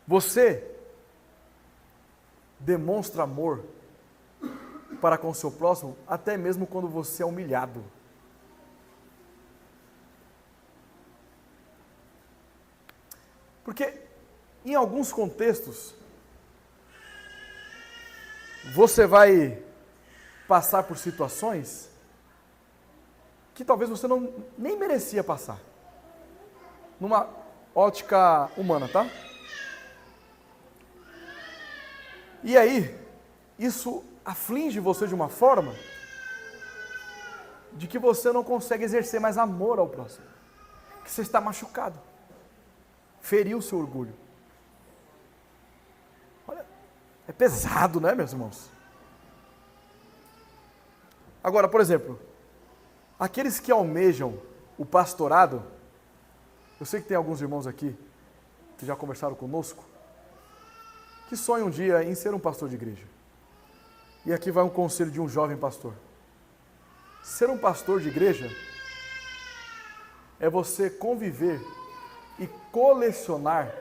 Você demonstra amor para com o seu próximo, até mesmo quando você é humilhado. Porque, em alguns contextos, você vai passar por situações que talvez você nem merecia passar. Numa ótica humana, tá? E aí, isso aflige você de uma forma de que você não consegue exercer mais amor ao próximo. Que você está machucado. Feriu o seu orgulho. Olha, é pesado, né, meus irmãos? Agora, por exemplo, aqueles que almejam o pastorado, eu sei que tem alguns irmãos aqui que já conversaram conosco, que sonham um dia em ser um pastor de igreja. E aqui vai um conselho de um jovem pastor. Ser um pastor de igreja é você conviver e colecionar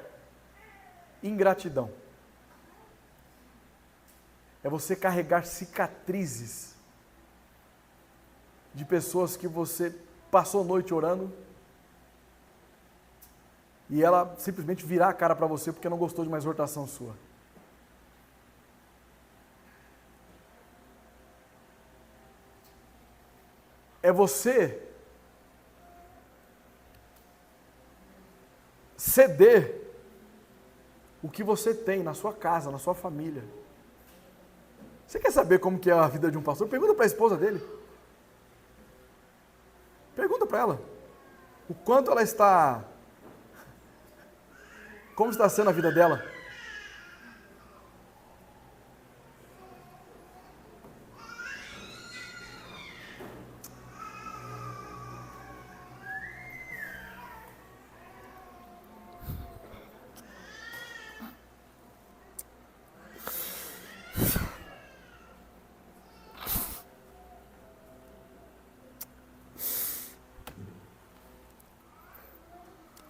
ingratidão. É você carregar cicatrizes de pessoas que você passou a noite orando e ela simplesmente virar a cara para você porque não gostou de uma exortação sua. É você ceder o que você tem na sua casa, na sua família. Você quer saber como que é a vida de um pastor? Pergunta para a esposa dele. Pergunta para ela. O quanto ela está... Como está sendo a vida dela?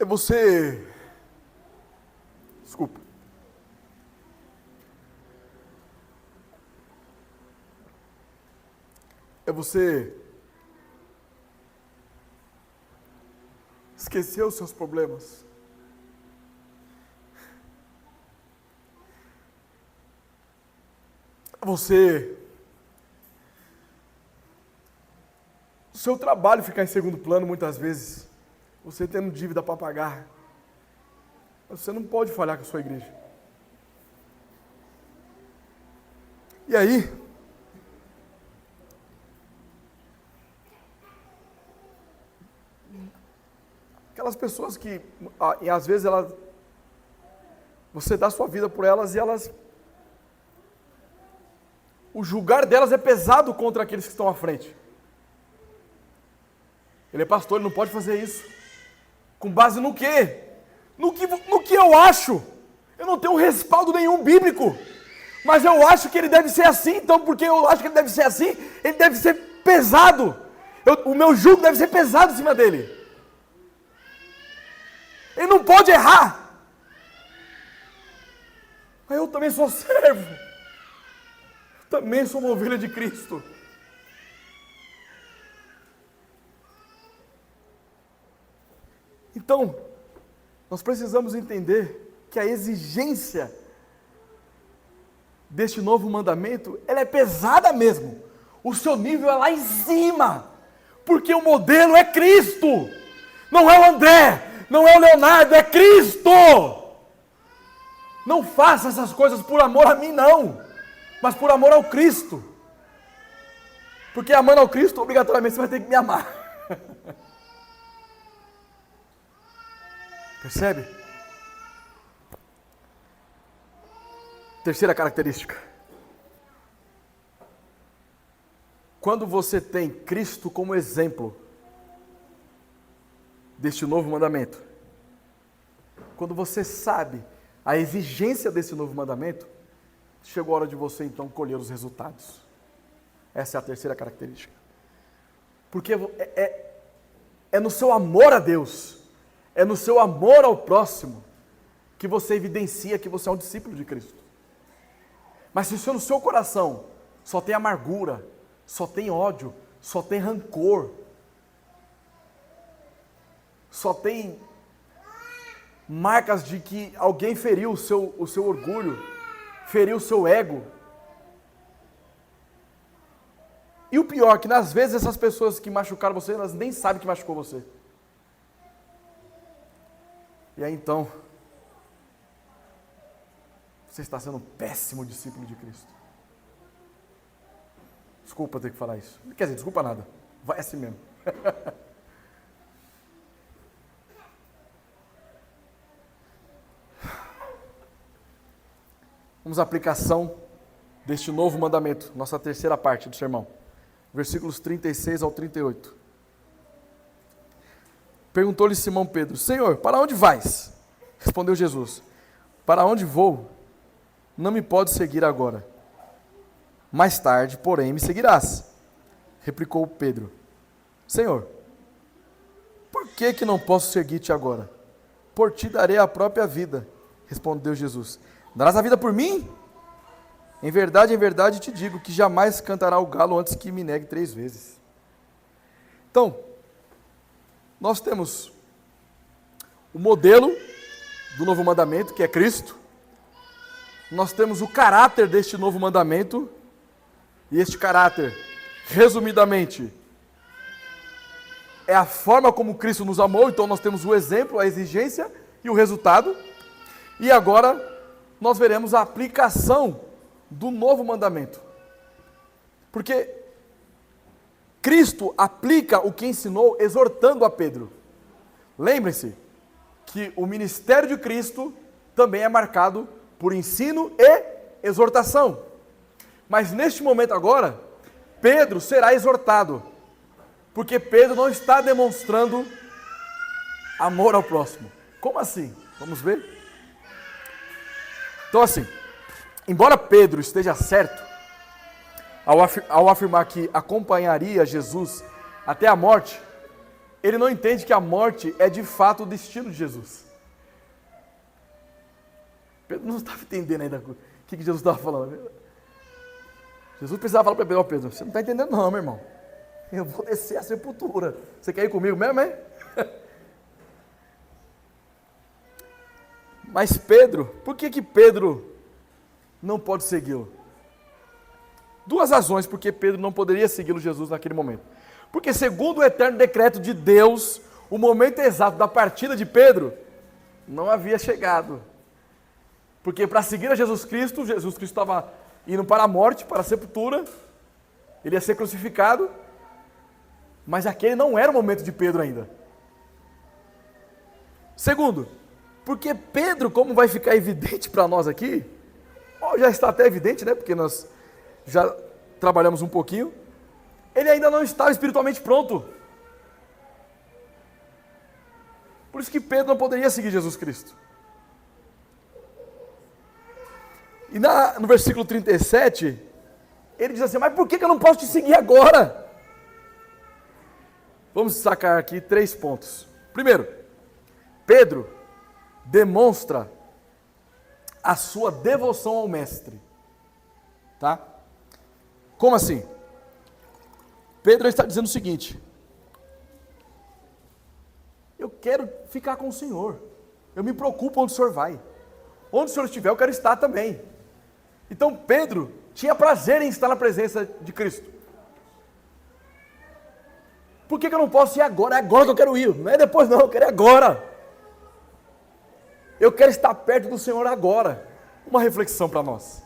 você... Desculpa. É você esquecer os seus problemas. É você... O seu trabalho ficar em segundo plano muitas vezes. Você tendo dívida para pagar. Você não pode falhar com a sua igreja. E aí, aquelas pessoas que, e às vezes você dá sua vida por elas e elas, o julgar delas é pesado contra aqueles que estão à frente. Ele é pastor, ele não pode fazer isso. Com base no quê? No que eu acho. Eu não tenho respaldo nenhum bíblico. Mas eu acho que ele deve ser assim. Então, porque eu acho que ele deve ser assim, ele deve ser pesado. O meu jugo deve ser pesado em cima dele. Ele não pode errar. Mas eu também sou servo. Eu também sou uma ovelha de Cristo. Então, nós precisamos entender que a exigência deste novo mandamento, ela é pesada mesmo. O seu nível é lá em cima, porque o modelo é Cristo. Não é o André, não é o Leonardo, é Cristo. Não faça essas coisas por amor a mim, não, mas por amor ao Cristo. Porque amando ao Cristo, obrigatoriamente você vai ter que me amar. Percebe? Terceira característica. Quando você tem Cristo como exemplo deste novo mandamento, quando você sabe a exigência desse novo mandamento, chegou a hora de você então colher os resultados. Essa é a terceira característica. Porque é no seu amor a Deus, é no seu amor ao próximo, que você evidencia que você é um discípulo de Cristo. Mas se no seu coração só tem amargura, só tem ódio, só tem rancor, só tem marcas de que alguém feriu o seu orgulho, feriu o seu ego. E o pior, que às vezes essas pessoas que machucaram você, elas nem sabem que machucou você. E aí então, você está sendo um péssimo discípulo de Cristo. Desculpa ter que falar isso. Quer dizer, desculpa nada. Vai assim mesmo. Vamos à aplicação deste novo mandamento, nossa terceira parte do sermão. Versículos 36 ao 38. Perguntou-lhe Simão Pedro: Senhor, para onde vais? Respondeu Jesus: para onde vou? Não me podes seguir agora. Mais tarde, porém, me seguirás. Replicou Pedro: Senhor, por que não posso seguir-te agora? Por ti darei a própria vida. Respondeu Jesus: darás a vida por mim? Em verdade te digo que jamais cantará o galo antes que me negue 3 vezes. Então, nós temos o modelo do novo mandamento, que é Cristo. Nós temos o caráter deste novo mandamento, e este caráter, resumidamente, é a forma como Cristo nos amou. Então nós temos o exemplo, a exigência e o resultado. E agora nós veremos a aplicação do novo mandamento. Porque Cristo aplica o que ensinou exortando a Pedro. Lembrem-se que o ministério de Cristo também é marcado por ensino e exortação. Mas neste momento agora, Pedro será exortado, porque Pedro não está demonstrando amor ao próximo. Como assim? Vamos ver? Então assim, embora Pedro esteja certo ao afirmar que acompanharia Jesus até a morte, ele não entende que a morte é de fato o destino de Jesus. Pedro não estava entendendo ainda o que Jesus estava falando. Jesus precisava falar para Pedro: Pedro, você não está entendendo não, meu irmão. Eu vou descer a sepultura. Você quer ir comigo mesmo, hein? Mas Pedro, por que Pedro não pode segui-lo? Duas razões porque Pedro não poderia segui-lo Jesus naquele momento. Porque segundo o eterno decreto de Deus, o momento exato da partida de Pedro não havia chegado. Porque para seguir a Jesus Cristo estava indo para a morte, para a sepultura, ele ia ser crucificado, mas aquele não era o momento de Pedro ainda. Segundo, porque Pedro, como vai ficar evidente para nós aqui, já está até evidente, né? Porque nós já trabalhamos um pouquinho, ele ainda não estava espiritualmente pronto. Por isso que Pedro não poderia seguir Jesus Cristo. E no versículo 37, ele diz assim: mas por que eu não posso te seguir agora? Vamos sacar aqui 3 pontos. Primeiro, Pedro demonstra a sua devoção ao Mestre. Tá? Como assim? Pedro está dizendo o seguinte: eu quero ficar com o Senhor, eu me preocupo onde o Senhor vai, onde o Senhor estiver eu quero estar também. Então Pedro tinha prazer em estar na presença de Cristo. Por que eu não posso ir agora? É agora que eu quero ir, não é depois não, eu quero ir agora. Eu quero estar perto do Senhor agora. Uma reflexão para nós.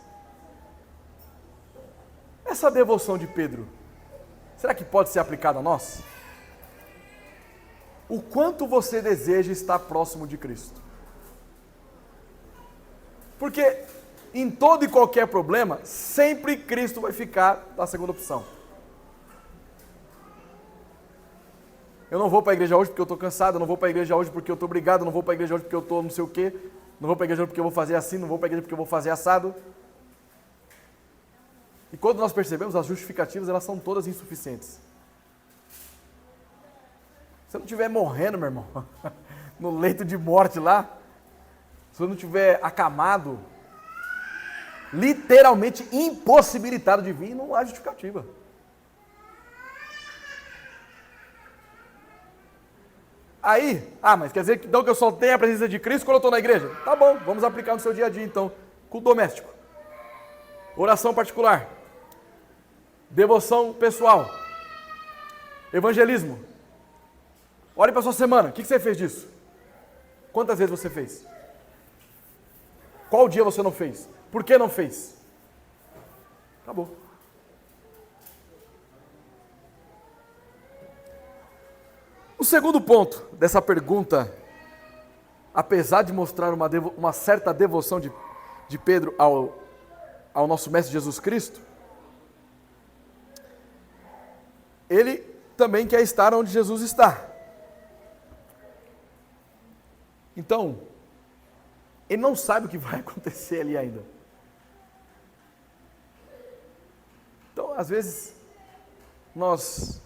Essa devoção de Pedro, será que pode ser aplicada a nós? O quanto você deseja estar próximo de Cristo? Porque em todo e qualquer problema, sempre Cristo vai ficar na segunda opção. Eu não vou para a igreja hoje porque eu estou cansado, eu não vou para a igreja hoje porque eu estou obrigado, eu não vou para a igreja hoje porque eu estou não sei o quê, não vou para a igreja hoje porque eu vou fazer assim, não vou para a igreja porque eu vou fazer assado. E quando nós percebemos, as justificativas, elas são todas insuficientes. Se eu não estiver morrendo, meu irmão, no leito de morte lá, se eu não estiver acamado, literalmente impossibilitado de vir, não há justificativa. Aí, mas quer dizer então que eu só tenho a presença de Cristo quando eu estou na igreja? Tá bom, vamos aplicar no seu dia a dia então. Culto doméstico, oração particular, devoção pessoal, evangelismo. Olhe para a sua semana, o que você fez disso? Quantas vezes você fez? Qual dia você não fez? Por que não fez? Acabou. O segundo ponto dessa pergunta, apesar de mostrar uma certa devoção de Pedro ao nosso Mestre Jesus Cristo, ele também quer estar onde Jesus está. Então, ele não sabe o que vai acontecer ali ainda. Então, às vezes, nós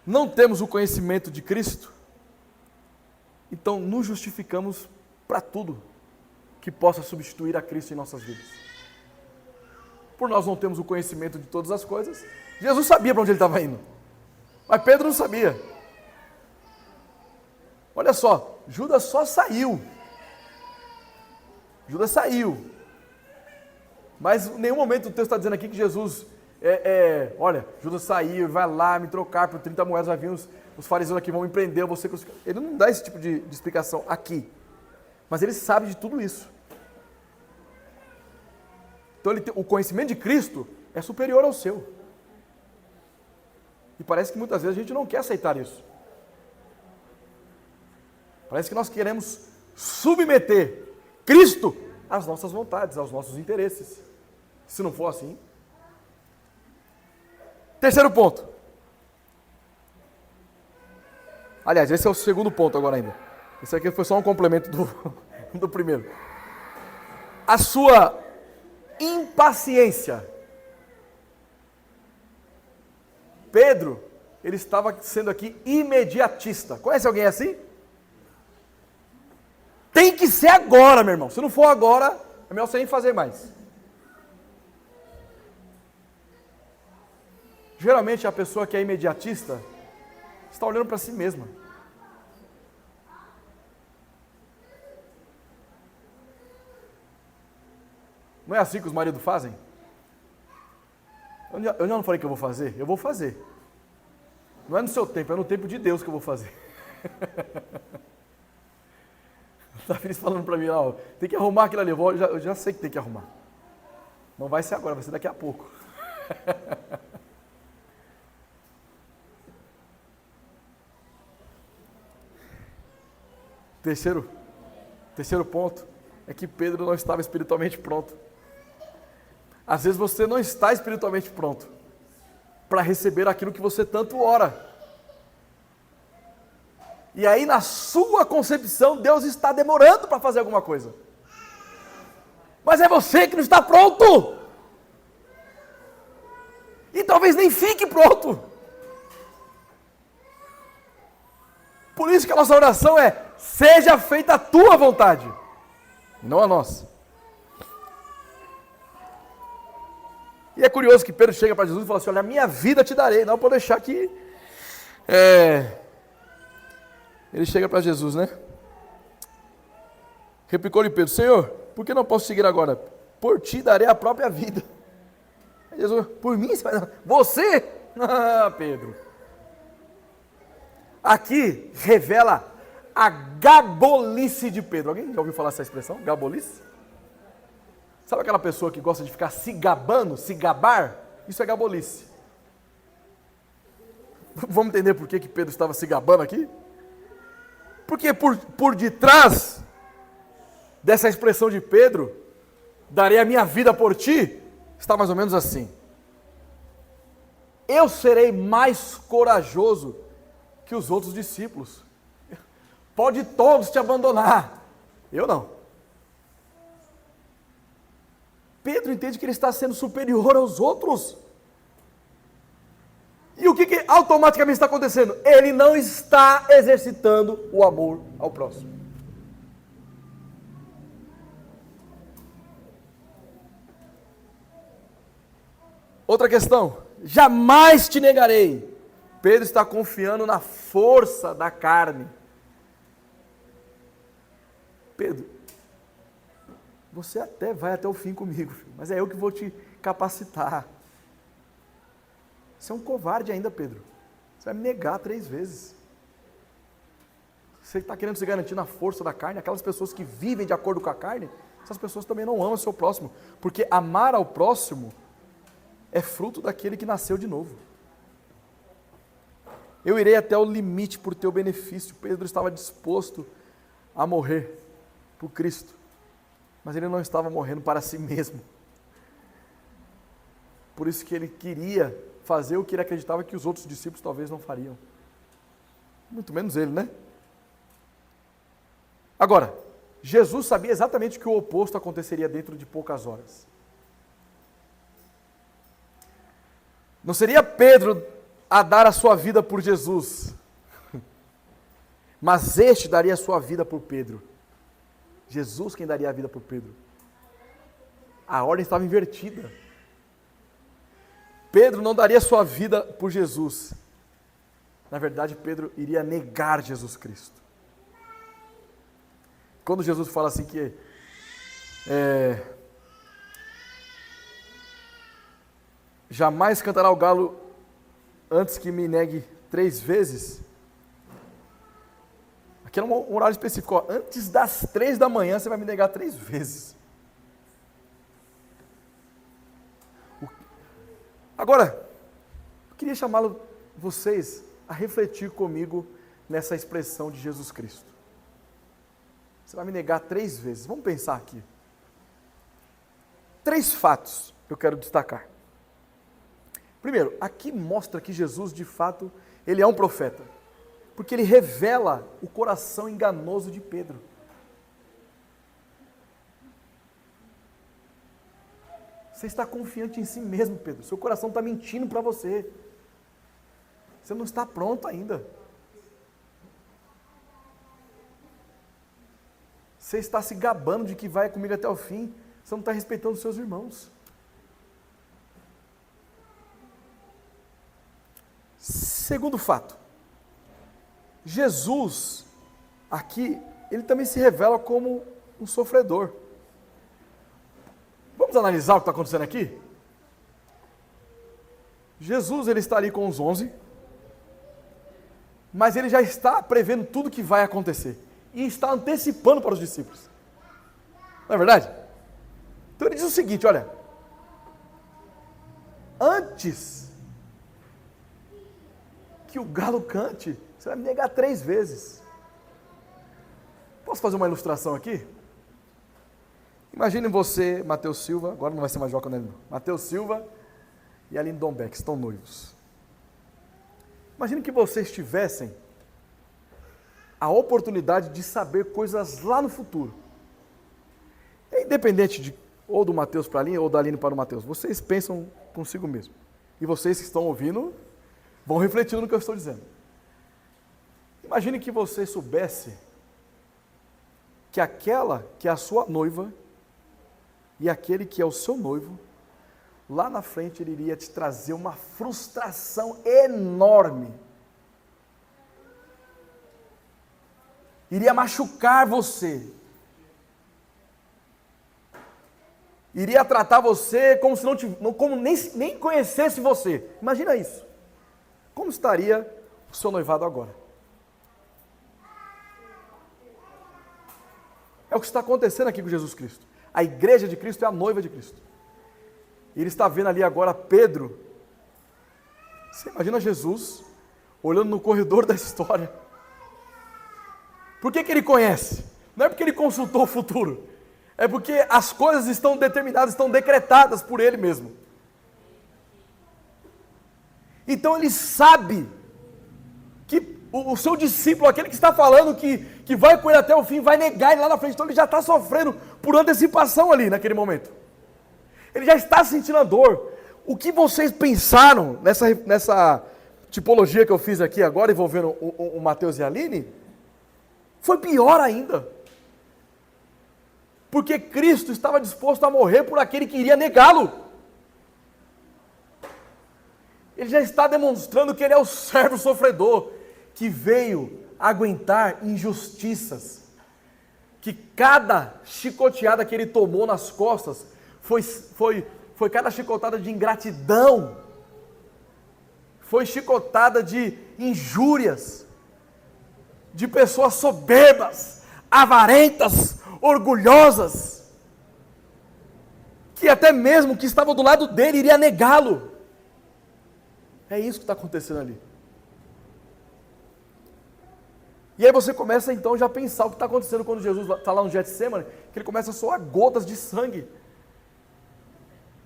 não temos o conhecimento de Cristo, então nos justificamos para tudo que possa substituir a Cristo em nossas vidas. Por nós não temos o conhecimento de todas as coisas, Jesus sabia para onde ele estava indo, mas Pedro não sabia. Olha só, Judas só saiu. Judas saiu. Mas em nenhum momento o texto está dizendo aqui que Jesus, olha, Judas saiu, vai lá me trocar por 30 moedas, vai vir os fariseus aqui, vão me prender, eu vou ser crucificado. Ele não dá esse tipo de explicação aqui. Mas ele sabe de tudo isso. Então o conhecimento de Cristo é superior ao seu. E parece que muitas vezes a gente não quer aceitar isso. Parece que nós queremos submeter Cristo às nossas vontades, aos nossos interesses. Se não for assim. Terceiro ponto. Aliás, esse é o segundo ponto agora ainda. Esse aqui foi só um complemento do primeiro. A sua impaciência Pedro, ele estava sendo aqui imediatista. Conhece alguém assim? Tem que ser agora, meu irmão. Se não for agora, é melhor você nem fazer mais. Geralmente a pessoa que é imediatista está olhando para si mesma. Não é assim que os maridos fazem? Eu não falei que eu vou fazer? Eu vou fazer. Não é no seu tempo, é no tempo de Deus que eu vou fazer. Está feliz falando para mim lá, ó, tem que arrumar aquilo ali. Eu já sei que tem que arrumar. Não vai ser agora, vai ser daqui a pouco. Terceiro ponto é que Pedro não estava espiritualmente pronto. Às vezes você não está espiritualmente pronto para receber aquilo que você tanto ora. E aí na sua concepção Deus está demorando para fazer alguma coisa. Mas é você que não está pronto. E talvez nem fique pronto. Por isso que a nossa oração é: seja feita a tua vontade, não a nossa. E é curioso que Pedro chega para Jesus e fala assim: olha, a minha vida te darei. Não, pode deixar que... Ele chega para Jesus, né? Replicou-lhe Pedro: Senhor, por que não posso seguir agora? Por ti darei a própria vida. Aí Jesus: por mim? Você? Ah, Pedro. Aqui revela a gabolice de Pedro. Alguém já ouviu falar essa expressão? Gabolice? Sabe aquela pessoa que gosta de ficar se gabando, se gabar? Isso é gabolice. Vamos entender por que Pedro estava se gabando aqui? Porque por detrás dessa expressão de Pedro, darei a minha vida por ti, está mais ou menos assim: eu serei mais corajoso que os outros discípulos. Pode todos te abandonar, eu não. Pedro entende que ele está sendo superior aos outros. E o que automaticamente está acontecendo? Ele não está exercitando o amor ao próximo. Outra questão: jamais te negarei. Pedro está confiando na força da carne. Pedro, você até vai até o fim comigo, filho, mas é eu que vou te capacitar. Você é um covarde ainda, Pedro. Você vai me negar 3 vezes. Você está querendo se garantir na força da carne. Aquelas pessoas que vivem de acordo com a carne, essas pessoas também não amam o seu próximo. Porque amar ao próximo é fruto daquele que nasceu de novo. Eu irei até o limite por teu benefício. Pedro estava disposto a morrer por Cristo, mas ele não estava morrendo para si mesmo. Por isso que ele queria fazer o que ele acreditava que os outros discípulos talvez não fariam. Muito menos ele, né? Agora, Jesus sabia exatamente que o oposto aconteceria dentro de poucas horas. Não seria Pedro a dar a sua vida por Jesus, mas este daria a sua vida por Pedro. Jesus quem daria a vida por Pedro. A ordem estava invertida. Pedro não daria a sua vida por Jesus. Na verdade, Pedro iria negar Jesus Cristo. Quando Jesus fala assim que jamais cantará o galo antes que me negue 3 vezes, aqui é um horário específico, ó, antes das 3 da manhã você vai me negar 3 vezes. Agora, eu queria chamá-lo, vocês, a refletir comigo nessa expressão de Jesus Cristo. Você vai me negar 3 vezes. Vamos pensar aqui. 3 fatos eu quero destacar. Primeiro, aqui mostra que Jesus, de fato, ele é um profeta. Porque ele revela o coração enganoso de Pedro. Você está confiante em si mesmo, Pedro. Seu coração está mentindo para você. Você não está pronto ainda. Você está se gabando de que vai comigo até o fim. Você não está respeitando os seus irmãos. Segundo fato. Jesus, aqui, ele também se revela como um sofredor. Vamos analisar o que está acontecendo aqui? Jesus, ele está ali com os 11, mas ele já está prevendo tudo que vai acontecer, e está antecipando para os discípulos. Não é verdade? Então ele diz o seguinte, olha, antes que o galo cante, você vai me negar 3 vezes. Posso fazer uma ilustração aqui? Imagine você, Mateus Silva, agora não vai ser mais Joca Nélio, Mateus Silva e Aline Dombeck, estão noivos. Imagine que vocês tivessem a oportunidade de saber coisas lá no futuro. É independente de, ou do Mateus para a Aline, ou da Aline para o Mateus. Vocês pensam consigo mesmo. E vocês que estão ouvindo, vão refletindo no que eu estou dizendo. Imagine que você soubesse que aquela que é a sua noiva e aquele que é o seu noivo, lá na frente ele iria te trazer uma frustração enorme. Iria machucar você. Iria tratar você como se como nem conhecesse você. Imagina isso. Como estaria o seu noivado agora? É o que está acontecendo aqui com Jesus Cristo. A igreja de Cristo é a noiva de Cristo. E ele está vendo ali agora Pedro. Você imagina Jesus olhando no corredor da história. Por que ele conhece? Não é porque ele consultou o futuro. É porque as coisas estão determinadas, estão decretadas por ele mesmo. Então ele sabe que o seu discípulo, aquele que está falando que vai com ele até o fim, vai negar ele lá na frente. Então ele já está sofrendo por antecipação ali naquele momento. Ele já está sentindo a dor. O que vocês pensaram nessa tipologia que eu fiz aqui agora, envolvendo o Mateus e a Aline, foi pior ainda. Porque Cristo estava disposto a morrer por aquele que iria negá-lo. Ele já está demonstrando que ele é o servo sofredor, que veio aguentar injustiças, que cada chicoteada que ele tomou nas costas foi cada chicotada de ingratidão, foi chicotada de injúrias, de pessoas soberbas, avarentas, orgulhosas, que até mesmo que estavam do lado dele iria negá-lo. É isso que está acontecendo ali. E aí você começa então já a pensar o que está acontecendo quando Jesus está lá no Getsemane, que ele começa a soar gotas de sangue.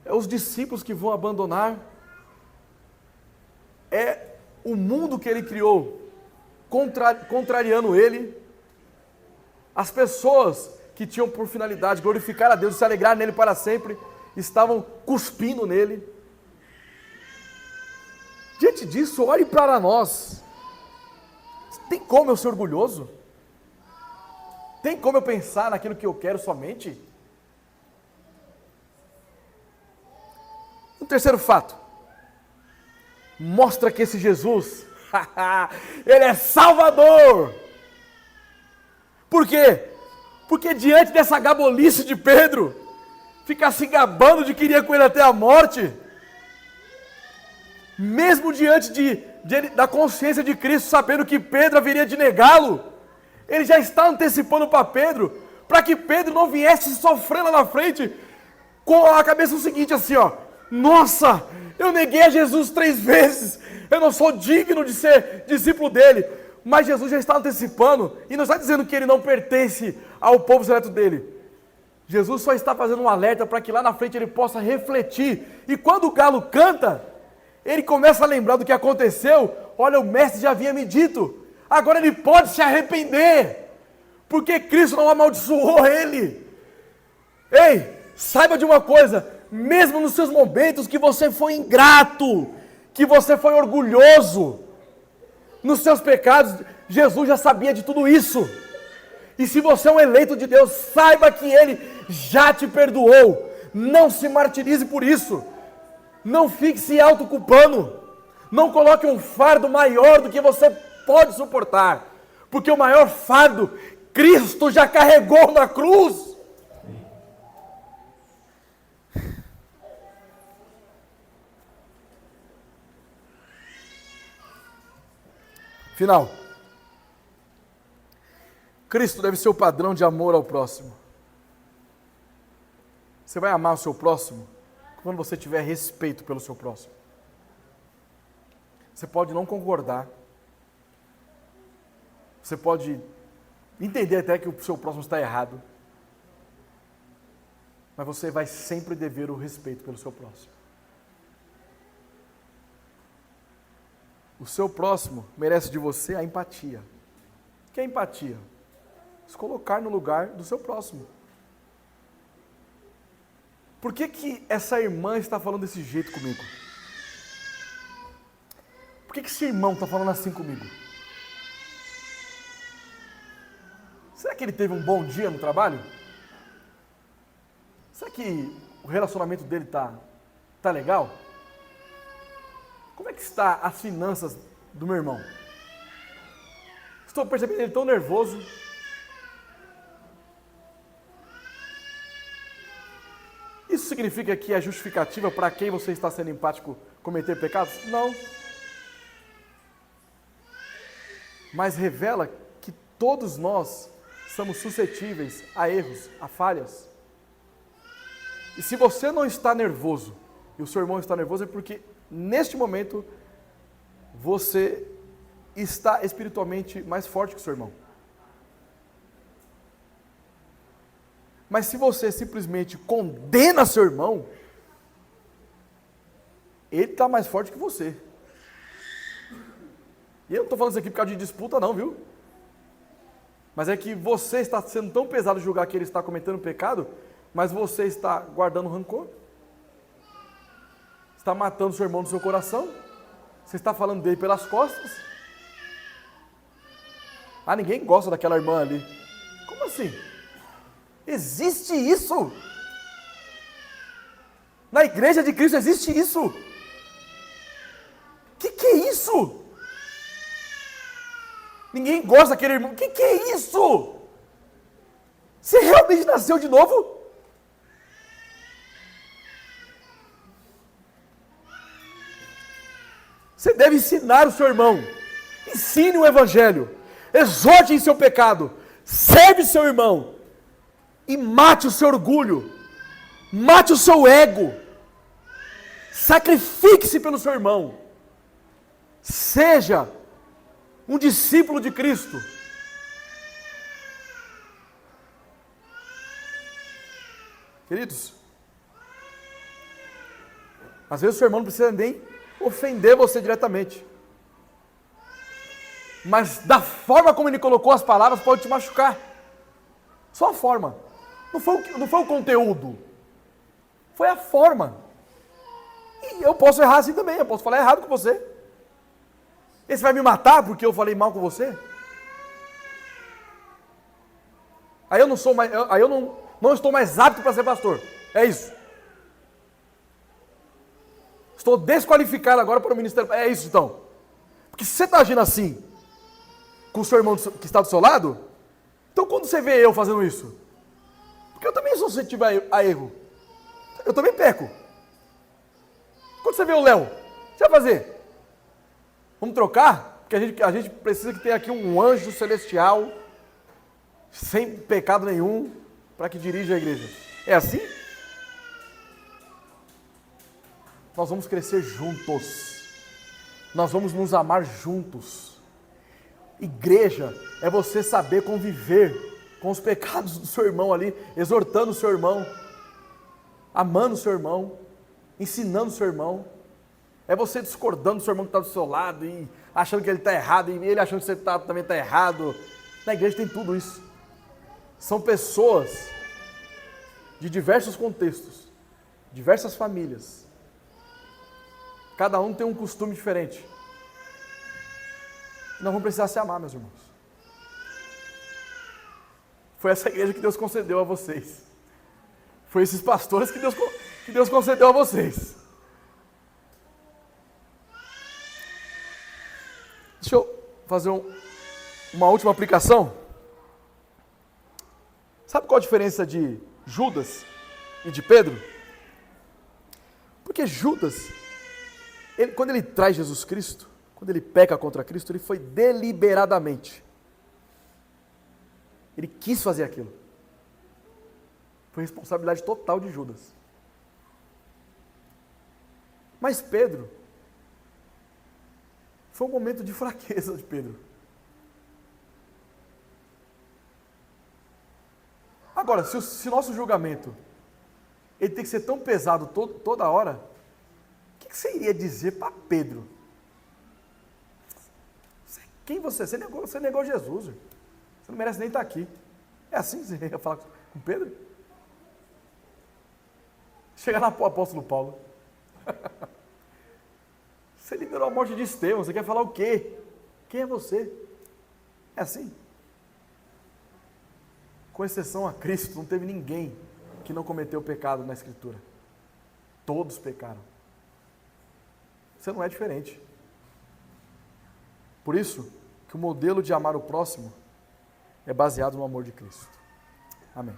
É os discípulos que vão abandonar. É o mundo que ele criou, contrariando ele. As pessoas que tinham por finalidade glorificar a Deus e se alegrar nele para sempre, estavam cuspindo nele. Diante disso, olhe para nós. Tem como eu ser orgulhoso? Tem como eu pensar naquilo que eu quero somente? Um terceiro fato. Mostra que esse Jesus, ele é Salvador. Por quê? Porque diante dessa gabolice de Pedro, ficar se gabando de que iria com ele até a morte, mesmo diante da consciência de Cristo, sabendo que Pedro haveria de negá-lo, ele já está antecipando para Pedro, para que Pedro não viesse sofrendo lá na frente, com a cabeça o seguinte assim, ó, nossa, eu neguei a Jesus 3 vezes, eu não sou digno de ser discípulo dele, mas Jesus já está antecipando, e não está dizendo que ele não pertence ao povo seleto dele. Jesus só está fazendo um alerta para que lá na frente ele possa refletir, e quando o galo canta, ele começa a lembrar do que aconteceu. Olha, o mestre já havia me dito, agora ele pode se arrepender, porque Cristo não amaldiçoou ele. Ei, saiba de uma coisa, mesmo nos seus momentos que você foi ingrato, que você foi orgulhoso, nos seus pecados. Jesus já sabia de tudo isso. E se você é um eleito de Deus, saiba que Ele já te perdoou. Não se martirize por isso. Não fique se autoculpando. Não coloque um fardo maior do que você pode suportar. Porque o maior fardo, Cristo já carregou na cruz. Final. Cristo deve ser o padrão de amor ao próximo. Você vai amar o seu próximo quando você tiver respeito pelo seu próximo. Você pode não concordar. Você pode entender até que o seu próximo está errado. Mas você vai sempre dever o respeito pelo seu próximo. O seu próximo merece de você a empatia. O que é empatia? Se colocar no lugar do seu próximo. Por que essa irmã está falando desse jeito comigo? Por que esse irmão está falando assim comigo? Será que ele teve um bom dia no trabalho? Será que o relacionamento dele tá legal? Como é que está as finanças do meu irmão? Estou percebendo ele tão nervoso. Isso significa que é justificativa para quem você está sendo empático cometer pecados? Não. Mas revela que todos nós somos suscetíveis a erros, a falhas. E se você não está nervoso e o seu irmão está nervoso, é porque neste momento você está espiritualmente mais forte que o seu irmão. Mas se você simplesmente condena seu irmão, ele está mais forte que você. E eu não estou falando isso aqui por causa de disputa não, viu? Mas é que você está sendo tão pesado julgar que ele está cometendo pecado, mas você está guardando rancor. Está matando seu irmão no seu coração. Você está falando dele pelas costas. Ah, ninguém gosta daquela irmã ali. Como assim? Existe isso? Na igreja de Cristo existe isso? O que é isso? Ninguém gosta daquele irmão. O que é isso? Você realmente nasceu de novo? Você deve ensinar o seu irmão. Ensine o evangelho. Exorte em seu pecado. Serve seu irmão. E mate o seu orgulho. Mate o seu ego. Sacrifique-se pelo seu irmão. Seja um discípulo de Cristo. Queridos, às vezes o seu irmão não precisa nem ofender você diretamente. Mas da forma como ele colocou as palavras pode te machucar. Só a forma. Não foi o conteúdo. Foi a forma. E eu posso errar assim também. Eu posso falar errado com você. E você vai me matar porque eu falei mal com você? Aí eu não estou mais apto para ser pastor. É isso. Estou desqualificado agora para o ministério. É isso então. Porque se você está agindo assim com o seu irmão que está do seu lado, então quando você vê eu fazendo isso? Porque eu também sou suscetível a erro. Eu também peco. Quando você vê o Léo, o que você vai fazer? Vamos trocar? Porque a gente precisa que tenha aqui um anjo celestial, sem pecado nenhum, para que dirija a igreja. É assim? Nós vamos crescer juntos. Nós vamos nos amar juntos. Igreja é você saber conviver com os pecados do seu irmão ali, exortando o seu irmão, amando o seu irmão, ensinando o seu irmão. É você discordando do seu irmão que está do seu lado e achando que ele está errado e ele achando que você também está errado. Na igreja tem tudo isso. São pessoas de diversos contextos, diversas famílias. Cada um tem um costume diferente. nós vamos precisar se amar, meus irmãos. Foi essa igreja que Deus concedeu a vocês. Foi esses pastores que Deus concedeu a vocês. Deixa eu fazer uma última aplicação. Sabe qual a diferença de Judas e de Pedro? Porque Judas, quando ele traz Jesus Cristo, quando ele peca contra Cristo, ele foi deliberadamente. Ele quis fazer aquilo. Foi responsabilidade total de Judas. Mas Pedro, foi um momento de fraqueza de Pedro. Agora, se o nosso julgamento ele tem que ser tão pesado toda hora, o que você iria dizer para Pedro? Quem você? Você negou Jesus. Você não merece nem estar aqui. É assim que você ia falar com Pedro? Chega lá para o apóstolo Paulo. Você liberou a morte de Estevão, você quer falar o quê? Quem é você? É assim? Com exceção a Cristo, não teve ninguém que não cometeu pecado na Escritura. Todos pecaram. Você não é diferente. Por isso, que o modelo de amar o próximo é baseado no amor de Cristo. Amém.